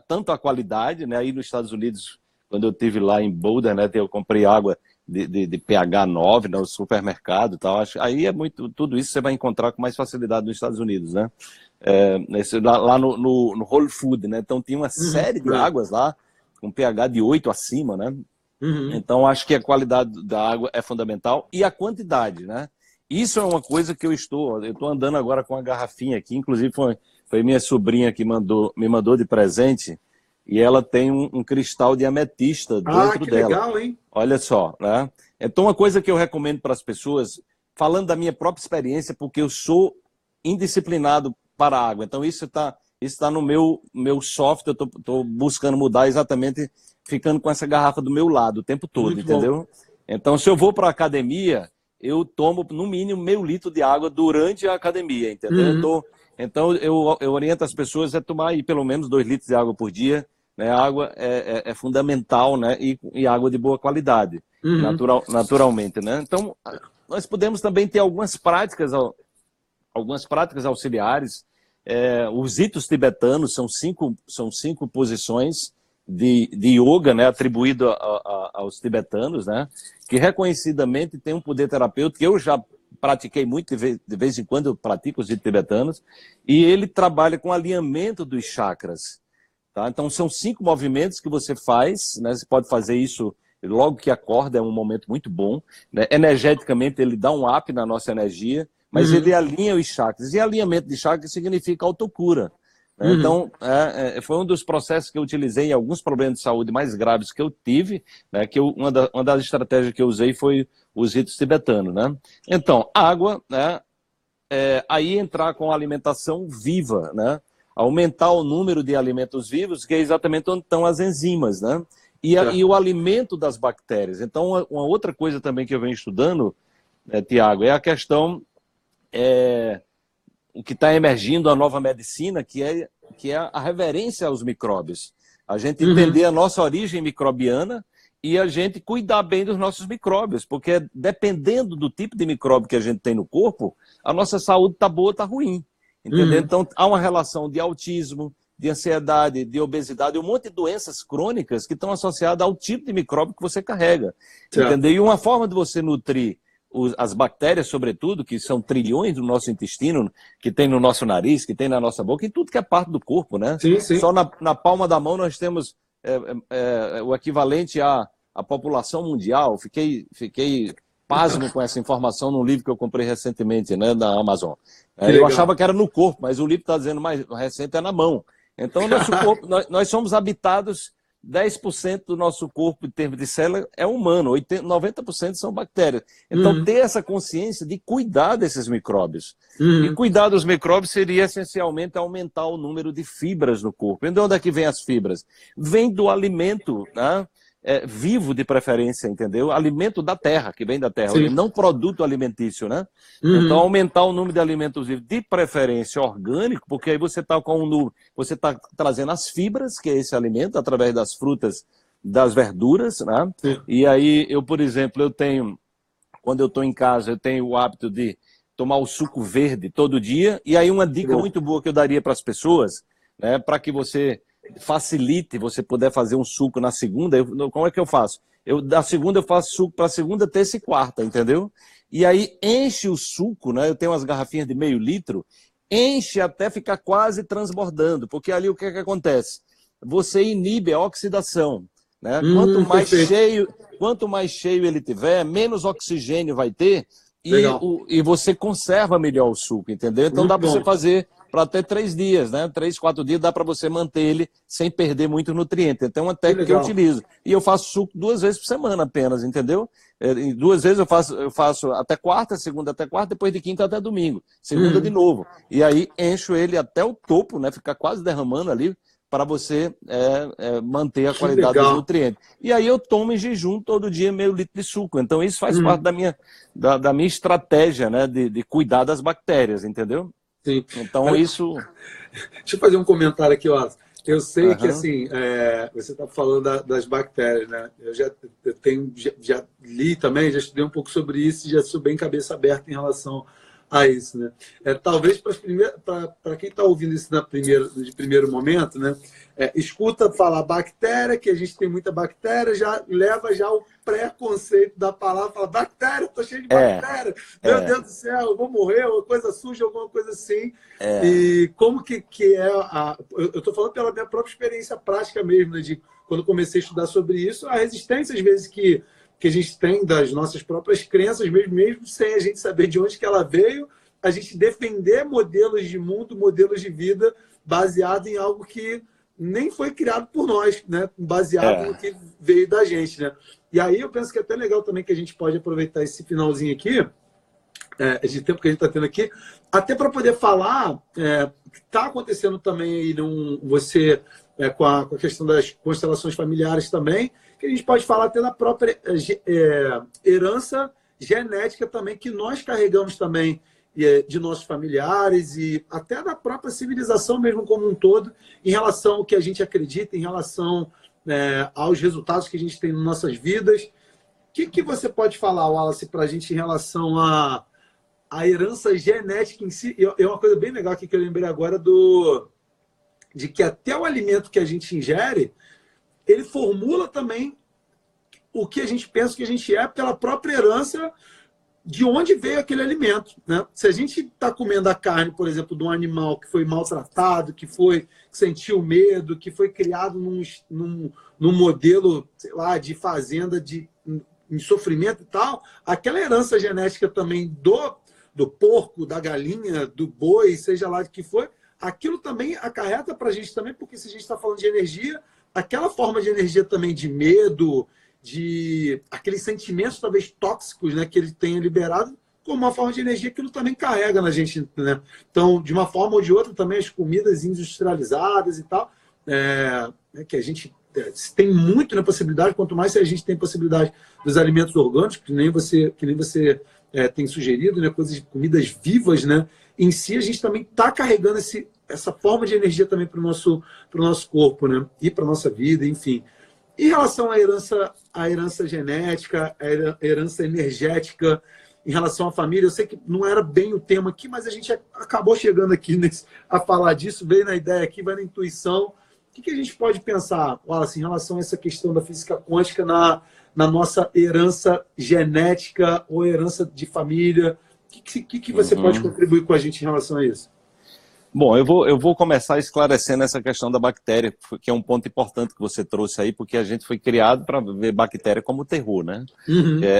tanto a qualidade, né? Aí nos Estados Unidos, quando eu estive lá em Boulder, né, eu comprei água de pH 9 no supermercado e tal. Aí tudo isso você vai encontrar com mais facilidade nos Estados Unidos, né? Lá no Whole Food, né? Então tinha uma série de águas lá, com pH de 8 acima, né? Então acho que a qualidade da água é fundamental e a quantidade, né? Isso é uma coisa que eu estou andando agora com uma garrafinha aqui, inclusive foi minha sobrinha que me mandou de presente, e ela tem um cristal de ametista dentro dela. Legal, hein? Olha só, né? Então uma coisa que eu recomendo para as pessoas, falando da minha própria experiência, porque eu sou indisciplinado para a água, então isso tá no meu software, eu estou buscando mudar exatamente, ficando com essa garrafa do meu lado o tempo todo, entendeu? Então se eu vou para a academia, eu tomo no mínimo meio litro de água durante a academia, entendeu? Então eu oriento as pessoas a tomar aí pelo menos 2 litros de água por dia, né? A água é fundamental, né? E água de boa qualidade, naturalmente, né? Então nós podemos também ter algumas práticas auxiliares. Os ritos tibetanos são cinco posições de yoga, né, atribuído aos tibetanos, né, que reconhecidamente tem um poder terapêutico. Eu já pratiquei muito, de vez em quando eu pratico os ritos tibetanos, e ele trabalha com alinhamento dos chakras. Tá? Então, são 5 movimentos que você faz, né? Você pode fazer isso logo que acorda, é um momento muito bom. Né? Energeticamente, ele dá um up na nossa energia, mas ele alinha os chakras. E alinhamento de chakras significa autocura. Né? Então, foi um dos processos que eu utilizei em alguns problemas de saúde mais graves que eu tive, né? Uma das estratégias que eu usei foi os ritos tibetanos. Né? Então, água, né? Aí entrar com alimentação viva, né? Aumentar o número de alimentos vivos, que é exatamente onde estão as enzimas, né? E o alimento das bactérias. Então, uma outra coisa também que eu venho estudando, Tiago, é a questão, o que está emergindo a nova medicina, que é a reverência aos micróbios. A gente entender a nossa origem microbiana e a gente cuidar bem dos nossos micróbios, porque dependendo do tipo de micróbio que a gente tem no corpo, a nossa saúde está boa ou está ruim. Entendeu? Então, há uma relação de autismo, de ansiedade, de obesidade, um monte de doenças crônicas que estão associadas ao tipo de micróbio que você carrega. Entendeu? E uma forma de você nutrir as bactérias, sobretudo, que são trilhões do nosso intestino, que tem no nosso nariz, que tem na nossa boca, em tudo que é parte do corpo, né? Sim, sim. Só na palma da mão nós temos o equivalente à população mundial. Fiquei pasmo com essa informação num livro que eu comprei recentemente, né, da Amazon. Eu achava que era no corpo, mas o livro está dizendo mais recente é na mão. Então, nosso corpo, nós somos habitados, 10% do nosso corpo, em termos de célula, é humano, 90% são bactérias. Então, ter essa consciência de cuidar desses micróbios. E cuidar dos micróbios seria, essencialmente, aumentar o número de fibras no corpo. E de onde é que vem as fibras? Vem do alimento, né? Vivo de preferência, entendeu? Alimento da terra, que vem da terra, não produto alimentício, né? Então, aumentar o número de alimentos vivos, de preferência orgânico, porque aí você está trazendo as fibras, que é esse alimento, através das frutas, das verduras, né? E aí, por exemplo, quando eu estou em casa, eu tenho o hábito de tomar o suco verde todo dia, e aí uma dica muito boa que eu daria para as pessoas, né, para que você facilite você puder fazer um suco na segunda. Como é que eu faço? Da segunda eu faço suco para segunda, terça e quarta, entendeu? E aí enche o suco, né? Eu tenho umas garrafinhas de meio litro, enche até ficar quase transbordando, porque ali o que acontece? Você inibe a oxidação, né? Quanto mais cheio ele tiver, menos oxigênio vai ter e você conserva melhor o suco, entendeu? Então dá para você fazer para até 3 dias, né? 3, 4 dias dá para você manter ele sem perder muito nutriente. Então é uma técnica que eu utilizo. E eu faço suco 2 vezes por semana apenas, entendeu? 2 vezes eu faço até quarta, segunda até quarta, depois de quinta até domingo. Segunda de novo. E aí encho ele até o topo, né? Fica quase derramando ali para você manter a qualidade dos nutrientes. E aí eu tomo em jejum todo dia meio litro de suco. Então isso faz parte da minha estratégia, né? De cuidar das bactérias, entendeu? Sim. Então, deixa eu fazer um comentário aqui, ó. Eu sei que assim, você está falando das bactérias, né? Eu já li também, já estudei um pouco sobre isso e já sou bem cabeça aberta em relação a isso, né? Talvez para quem está ouvindo isso de primeiro momento, né? Escuta falar bactéria, que a gente tem muita bactéria, já leva o preconceito da palavra, fala bactéria, estou cheio de bactéria, meu Deus do céu, eu vou morrer, uma coisa suja, alguma coisa assim. E como que é eu estou falando pela minha própria experiência prática mesmo, né? De quando comecei a estudar sobre isso, a resistência às vezes que a gente tem das nossas próprias crenças, mesmo sem a gente saber de onde que ela veio, a gente defender modelos de mundo, modelos de vida baseado em algo que nem foi criado por nós, né? Baseado no que veio da gente, né? E aí eu penso que é até legal também que a gente pode aproveitar esse finalzinho aqui, de tempo que a gente está tendo aqui, até para poder falar que está acontecendo também aí com a questão das constelações familiares também, que a gente pode falar até da própria herança genética também, que nós carregamos também de nossos familiares e até da própria civilização mesmo como um todo, em relação ao que a gente acredita, em relação aos resultados que a gente tem nas nossas vidas. O que você pode falar, Wallace, para a gente em relação à herança genética em si? É uma coisa bem legal aqui que eu lembrei agora de que até o alimento que a gente ingere, ele formula também o que a gente pensa que a gente é pela própria herança de onde veio aquele alimento, né? Se a gente está comendo a carne, por exemplo, de um animal que foi maltratado, que sentiu medo, que foi criado num modelo, sei lá, de fazenda, em sofrimento e tal, aquela herança genética também do porco, da galinha, do boi, seja lá de que for, aquilo também acarreta para a gente também, porque se a gente está falando de energia, aquela forma de energia também de medo, de aqueles sentimentos talvez tóxicos, né, que ele tenha liberado, como uma forma de energia, aquilo também carrega na gente, né? Então, de uma forma ou de outra, também as comidas industrializadas e tal, que a gente tem muito na possibilidade, quanto mais a gente tem possibilidade dos alimentos orgânicos, que nem você tem sugerido, né, comidas vivas, né? Em si, a gente também está carregando essa forma de energia também para o nosso corpo, né? E para a nossa vida, enfim. Em relação à herança genética, à herança energética, em relação à família, eu sei que não era bem o tema aqui, mas a gente acabou chegando aqui a falar disso, veio na ideia aqui, vai na intuição. O que a gente pode pensar, Wallace, em relação a essa questão da física quântica na nossa herança genética ou herança de família? O que você pode contribuir com a gente em relação a isso? Bom, eu vou começar esclarecendo essa questão da bactéria, que é um ponto importante que você trouxe aí, porque a gente foi criado para ver bactéria como terror, né?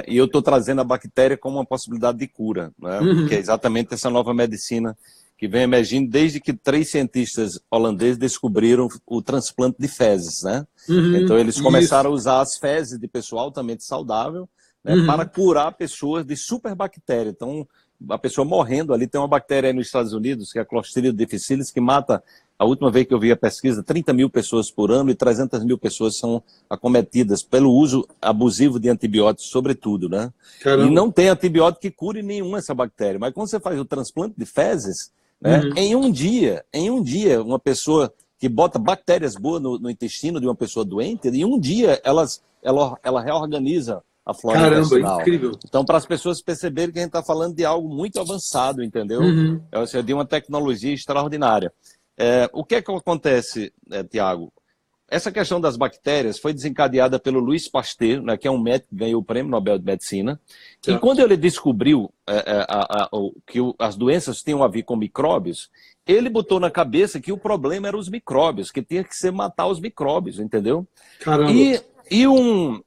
E eu estou trazendo a bactéria como uma possibilidade de cura, né? Que é exatamente essa nova medicina que vem emergindo desde que 3 cientistas holandeses descobriram o transplante de fezes, né? Então eles começaram a usar as fezes de pessoa altamente saudável, né, para curar pessoas de superbactéria. Então, a pessoa morrendo ali, tem uma bactéria aí nos Estados Unidos, que é a Clostridium difficile, que mata, a última vez que eu vi a pesquisa, 30 mil pessoas por ano e 300 mil pessoas são acometidas pelo uso abusivo de antibióticos, sobretudo, né? Caramba. E não tem antibiótico que cure nenhuma essa bactéria. Mas quando você faz o transplante de fezes, né, em um dia, uma pessoa que bota bactérias boas no intestino de uma pessoa doente, em um dia ela reorganiza a flora intestinal. Incrível. Então, para as pessoas perceberem que a gente está falando de algo muito avançado, entendeu? É de uma tecnologia extraordinária. O que é que acontece, Tiago? Essa questão das bactérias foi desencadeada pelo Louis Pasteur, né, que é um médico que ganhou o Prêmio Nobel de Medicina, e quando ele descobriu que as doenças tinham a ver com micróbios, ele botou na cabeça que o problema eram os micróbios, que tinha que ser matar os micróbios, entendeu? Caramba. E um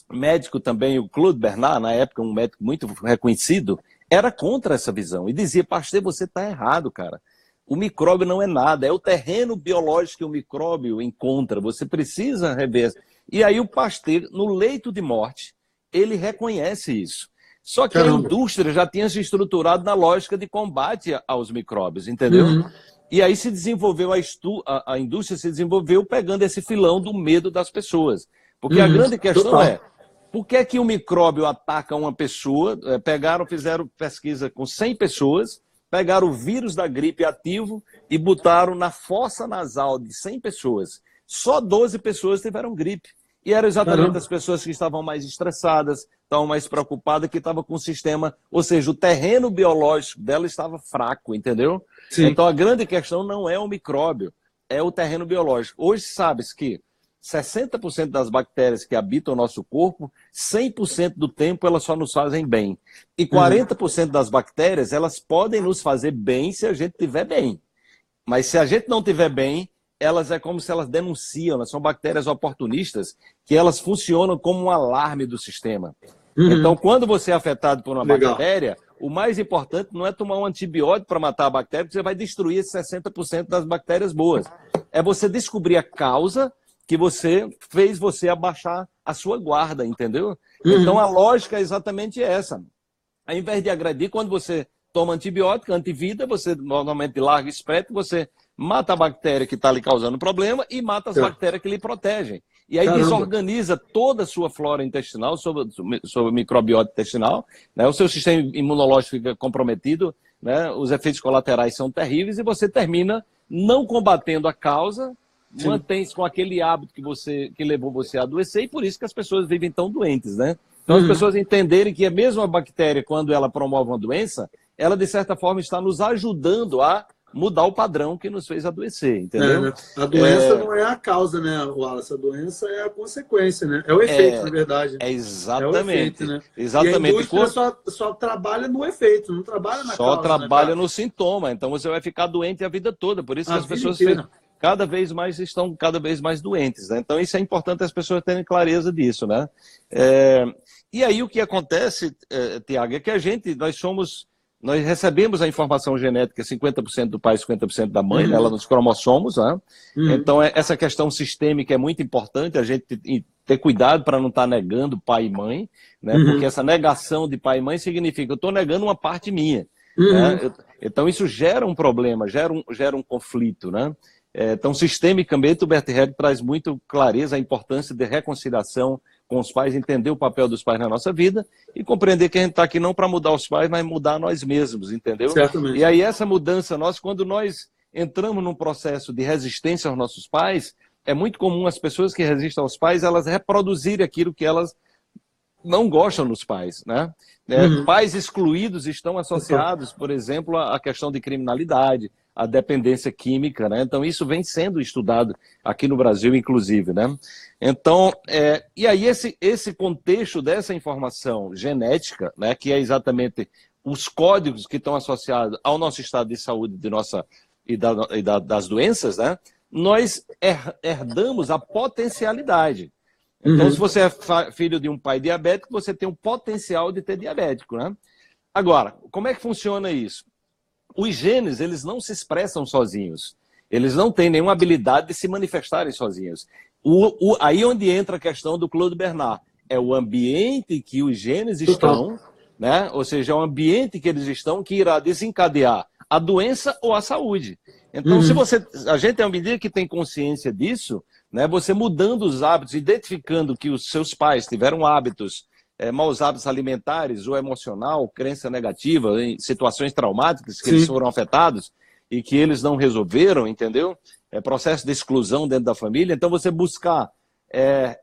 médico também, o Claude Bernard, na época um médico muito reconhecido, era contra essa visão e dizia: Pasteur, você está errado, cara. O micróbio não é nada, é o terreno biológico que o micróbio encontra, você precisa rever. E aí o Pasteur, no leito de morte, ele reconhece isso. Só que a indústria já tinha se estruturado na lógica de combate aos micróbios, entendeu? E aí se desenvolveu, a indústria se desenvolveu pegando esse filão do medo das pessoas. Porque a grande questão é, por que é que o micróbio ataca uma pessoa? Fizeram pesquisa com 100 pessoas, pegaram o vírus da gripe ativo e botaram na fossa nasal de 100 pessoas. Só 12 pessoas tiveram gripe. E eram exatamente as pessoas que estavam mais estressadas, estavam mais preocupadas, que estavam com o sistema, ou seja, o terreno biológico dela estava fraco, entendeu? Sim. Então a grande questão não é o micróbio, é o terreno biológico. Hoje sabe-se que 60% das bactérias que habitam o nosso corpo, 100% do tempo elas só nos fazem bem. E 40% das bactérias, elas podem nos fazer bem se a gente estiver bem. Mas se a gente não estiver bem, elas é como se elas denunciam, elas são bactérias oportunistas, que elas funcionam como um alarme do sistema. Então, quando você é afetado por uma bactéria, o mais importante não é tomar um antibiótico para matar a bactéria, porque você vai destruir esses 60% das bactérias boas. É você descobrir a causa que fez você abaixar a sua guarda, entendeu? Então a lógica é exatamente essa. Ao invés de agredir, quando você toma antibiótico, antivida, você normalmente larga espécie, você mata a bactéria que está lhe causando problema e mata as bactérias que lhe protegem. E aí desorganiza toda a sua flora intestinal, sobre o microbiota intestinal, né? O seu sistema imunológico fica comprometido, né? Os efeitos colaterais são terríveis e você termina não combatendo a causa, mantém-se com aquele hábito que levou você a adoecer, e por isso que as pessoas vivem tão doentes, né? Então as pessoas entenderem que a mesma bactéria, quando ela promove uma doença, ela de certa forma está nos ajudando a mudar o padrão que nos fez adoecer, entendeu? Né? A doença não é a causa, né, Wallace? A doença é a consequência, né? É o efeito, na verdade. Exatamente. É o efeito, né? Exatamente. E a indústria só trabalha no efeito, não trabalha na causa. Só trabalha no sintoma. Então você vai ficar doente a vida toda. Por isso que as pessoas cada vez mais estão cada vez mais doentes, né? Então isso é importante as pessoas terem clareza disso, né? E aí o que acontece, Tiago, é que nós recebemos a informação genética 50% do pai e 50% da mãe, né, ela nos cromossomos, né? Então essa questão sistêmica é muito importante, a gente ter cuidado para não estar negando pai e mãe, né? Porque essa negação de pai e mãe significa que eu estou negando uma parte minha. Né? Então isso gera um problema, gera um conflito, né? Então sistemicamente o Bert Hellinger traz muito clareza a importância de reconciliação com os pais, entender o papel dos pais na nossa vida e compreender que a gente está aqui não para mudar os pais, mas mudar nós mesmos, entendeu? Certamente. E aí essa mudança nossa, quando nós entramos num processo de resistência aos nossos pais, é muito comum as pessoas que resistem aos pais, elas reproduzirem aquilo que elas não gostam nos pais, né? Pais excluídos estão associados, por exemplo, à questão de criminalidade, à dependência química, né? Então isso vem sendo estudado aqui no Brasil, inclusive, né? Então, e aí esse contexto dessa informação genética, né, que é exatamente os códigos que estão associados ao nosso estado de saúde das doenças, né? Nós herdamos a potencialidade. Então, se você é filho de um pai diabético, você tem um potencial de ter diabético, né? Agora, como é que funciona isso? Os genes, eles não se expressam sozinhos. Eles não têm nenhuma habilidade de se manifestarem sozinhos. Aí onde entra a questão do Claude Bernard. É o ambiente que os genes estão, né? Ou seja, é o ambiente que eles estão que irá desencadear a doença ou a saúde. Então, a gente é uma medida que tem consciência disso, né? Você mudando os hábitos, identificando que os seus pais tiveram hábitos, maus hábitos alimentares ou emocional, crença negativa, em situações traumáticas que eles foram afetados e que eles não resolveram, entendeu? Processo de exclusão dentro da família. Então, você buscar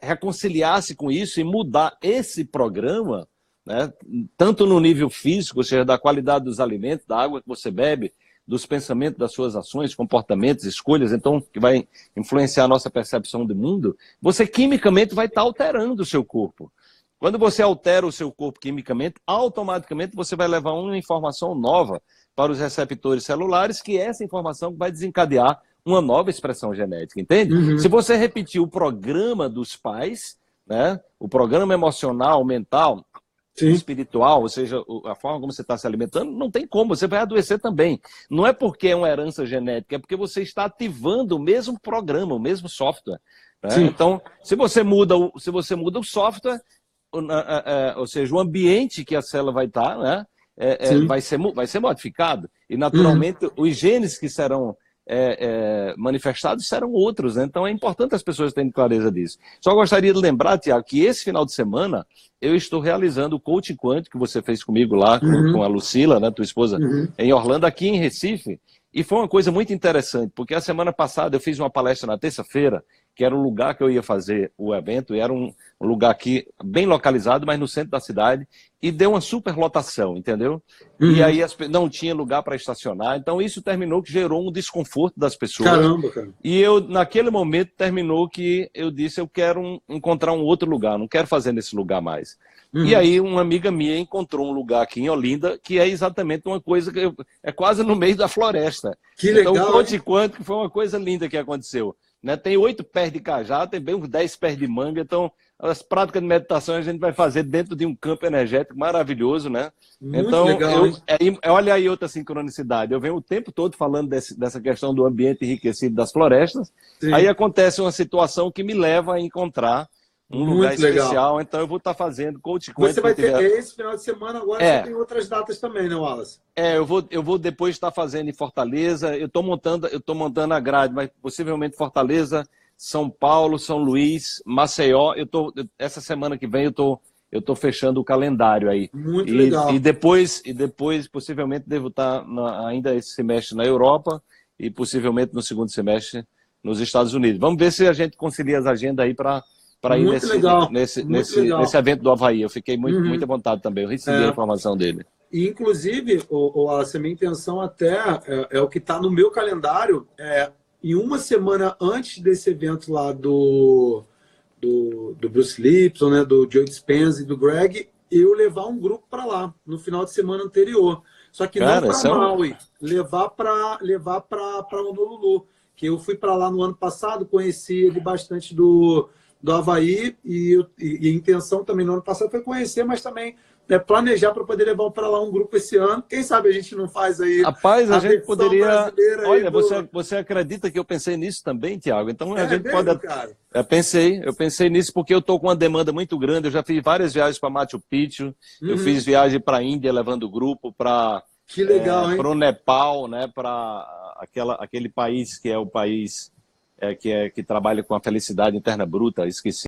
reconciliar-se com isso e mudar esse programa, né? Tanto no nível físico, ou seja, da qualidade dos alimentos, da água que você bebe, dos pensamentos, das suas ações, comportamentos, escolhas, então, que vai influenciar a nossa percepção do mundo, você quimicamente vai estar alterando o seu corpo. Quando você altera o seu corpo quimicamente, automaticamente você vai levar uma informação nova para os receptores celulares, que é essa informação que vai desencadear uma nova expressão genética, entende? Se você repetir o programa dos pais, né, o programa emocional, mental, espiritual, ou seja, a forma como você está se alimentando, não tem como, você vai adoecer também. Não é porque é uma herança genética, é porque você está ativando o mesmo programa, o mesmo software. Né? Então, se você muda o software, ou seja, o ambiente que a célula vai estar, né, vai ser modificado. E, naturalmente, os genes que serão manifestados serão outros, né? Então é importante as pessoas terem clareza disso. Só gostaria de lembrar, Tiago, que esse final de semana eu estou realizando o coaching quântico que você fez comigo lá, com a Lucila, né, tua esposa, em Orlando, aqui em Recife, e foi uma coisa muito interessante, porque a semana passada eu fiz uma palestra na terça-feira, que era o lugar que eu ia fazer o evento, e era um lugar aqui bem localizado, mas no centro da cidade, e deu uma super lotação, entendeu? E aí não tinha lugar para estacionar, então isso terminou que gerou um desconforto das pessoas. Caramba, cara. E eu, naquele momento, terminou que eu disse, eu quero encontrar um outro lugar, não quero fazer nesse lugar mais. E aí uma amiga minha encontrou um lugar aqui em Olinda, que é exatamente uma coisa que é quase no meio da floresta. Que legal, então o coaching quântico foi uma coisa linda que aconteceu. Né? Tem 8 pés de cajá, tem bem uns 10 pés de manga, então as práticas de meditação a gente vai fazer dentro de um campo energético maravilhoso, né? Muito então, legal, olha aí outra sincronicidade, eu venho o tempo todo falando dessa questão do ambiente enriquecido das florestas, aí acontece uma situação que me leva a encontrar um lugar especial, então eu vou estar fazendo coaching quântico. Você vai ter esse final de semana, agora você tem outras datas também, né, Wallace? Eu vou depois estar fazendo em Fortaleza, eu estou montando a grade, mas possivelmente Fortaleza, São Paulo, São Luís, Maceió, essa semana que vem eu tô fechando o calendário aí. Muito legal. E depois, possivelmente, devo estar ainda esse semestre na Europa e possivelmente no segundo semestre nos Estados Unidos. Vamos ver se a gente concilia as agendas aí para ir nesse evento do Havaí. Eu fiquei muito à vontade também, eu recebi a informação dele. E, inclusive, Wallace, a minha intenção até é o que está no meu calendário, em uma semana antes desse evento lá do Bruce Lipton, né, do Joe Dispenza e do Greg, eu levar um grupo para lá, no final de semana anterior. Só que não para Maui, levar para Honolulu, que eu fui para lá no ano passado, conheci ele bastante do Havaí, e a intenção também no ano passado foi conhecer, mas também planejar para poder levar para lá um grupo esse ano. Quem sabe a gente não faz aí. Rapaz, a gente poderia. Olha, você acredita que eu pensei nisso também, Thiago? Então a gente mesmo, pode. Cara? Eu pensei nisso porque eu estou com uma demanda muito grande. Eu já fiz várias viagens para Machu Picchu, eu fiz viagem para a Índia levando o grupo, para o Nepal, né? Para aquele país que é o país que trabalha com a felicidade interna bruta, esqueci.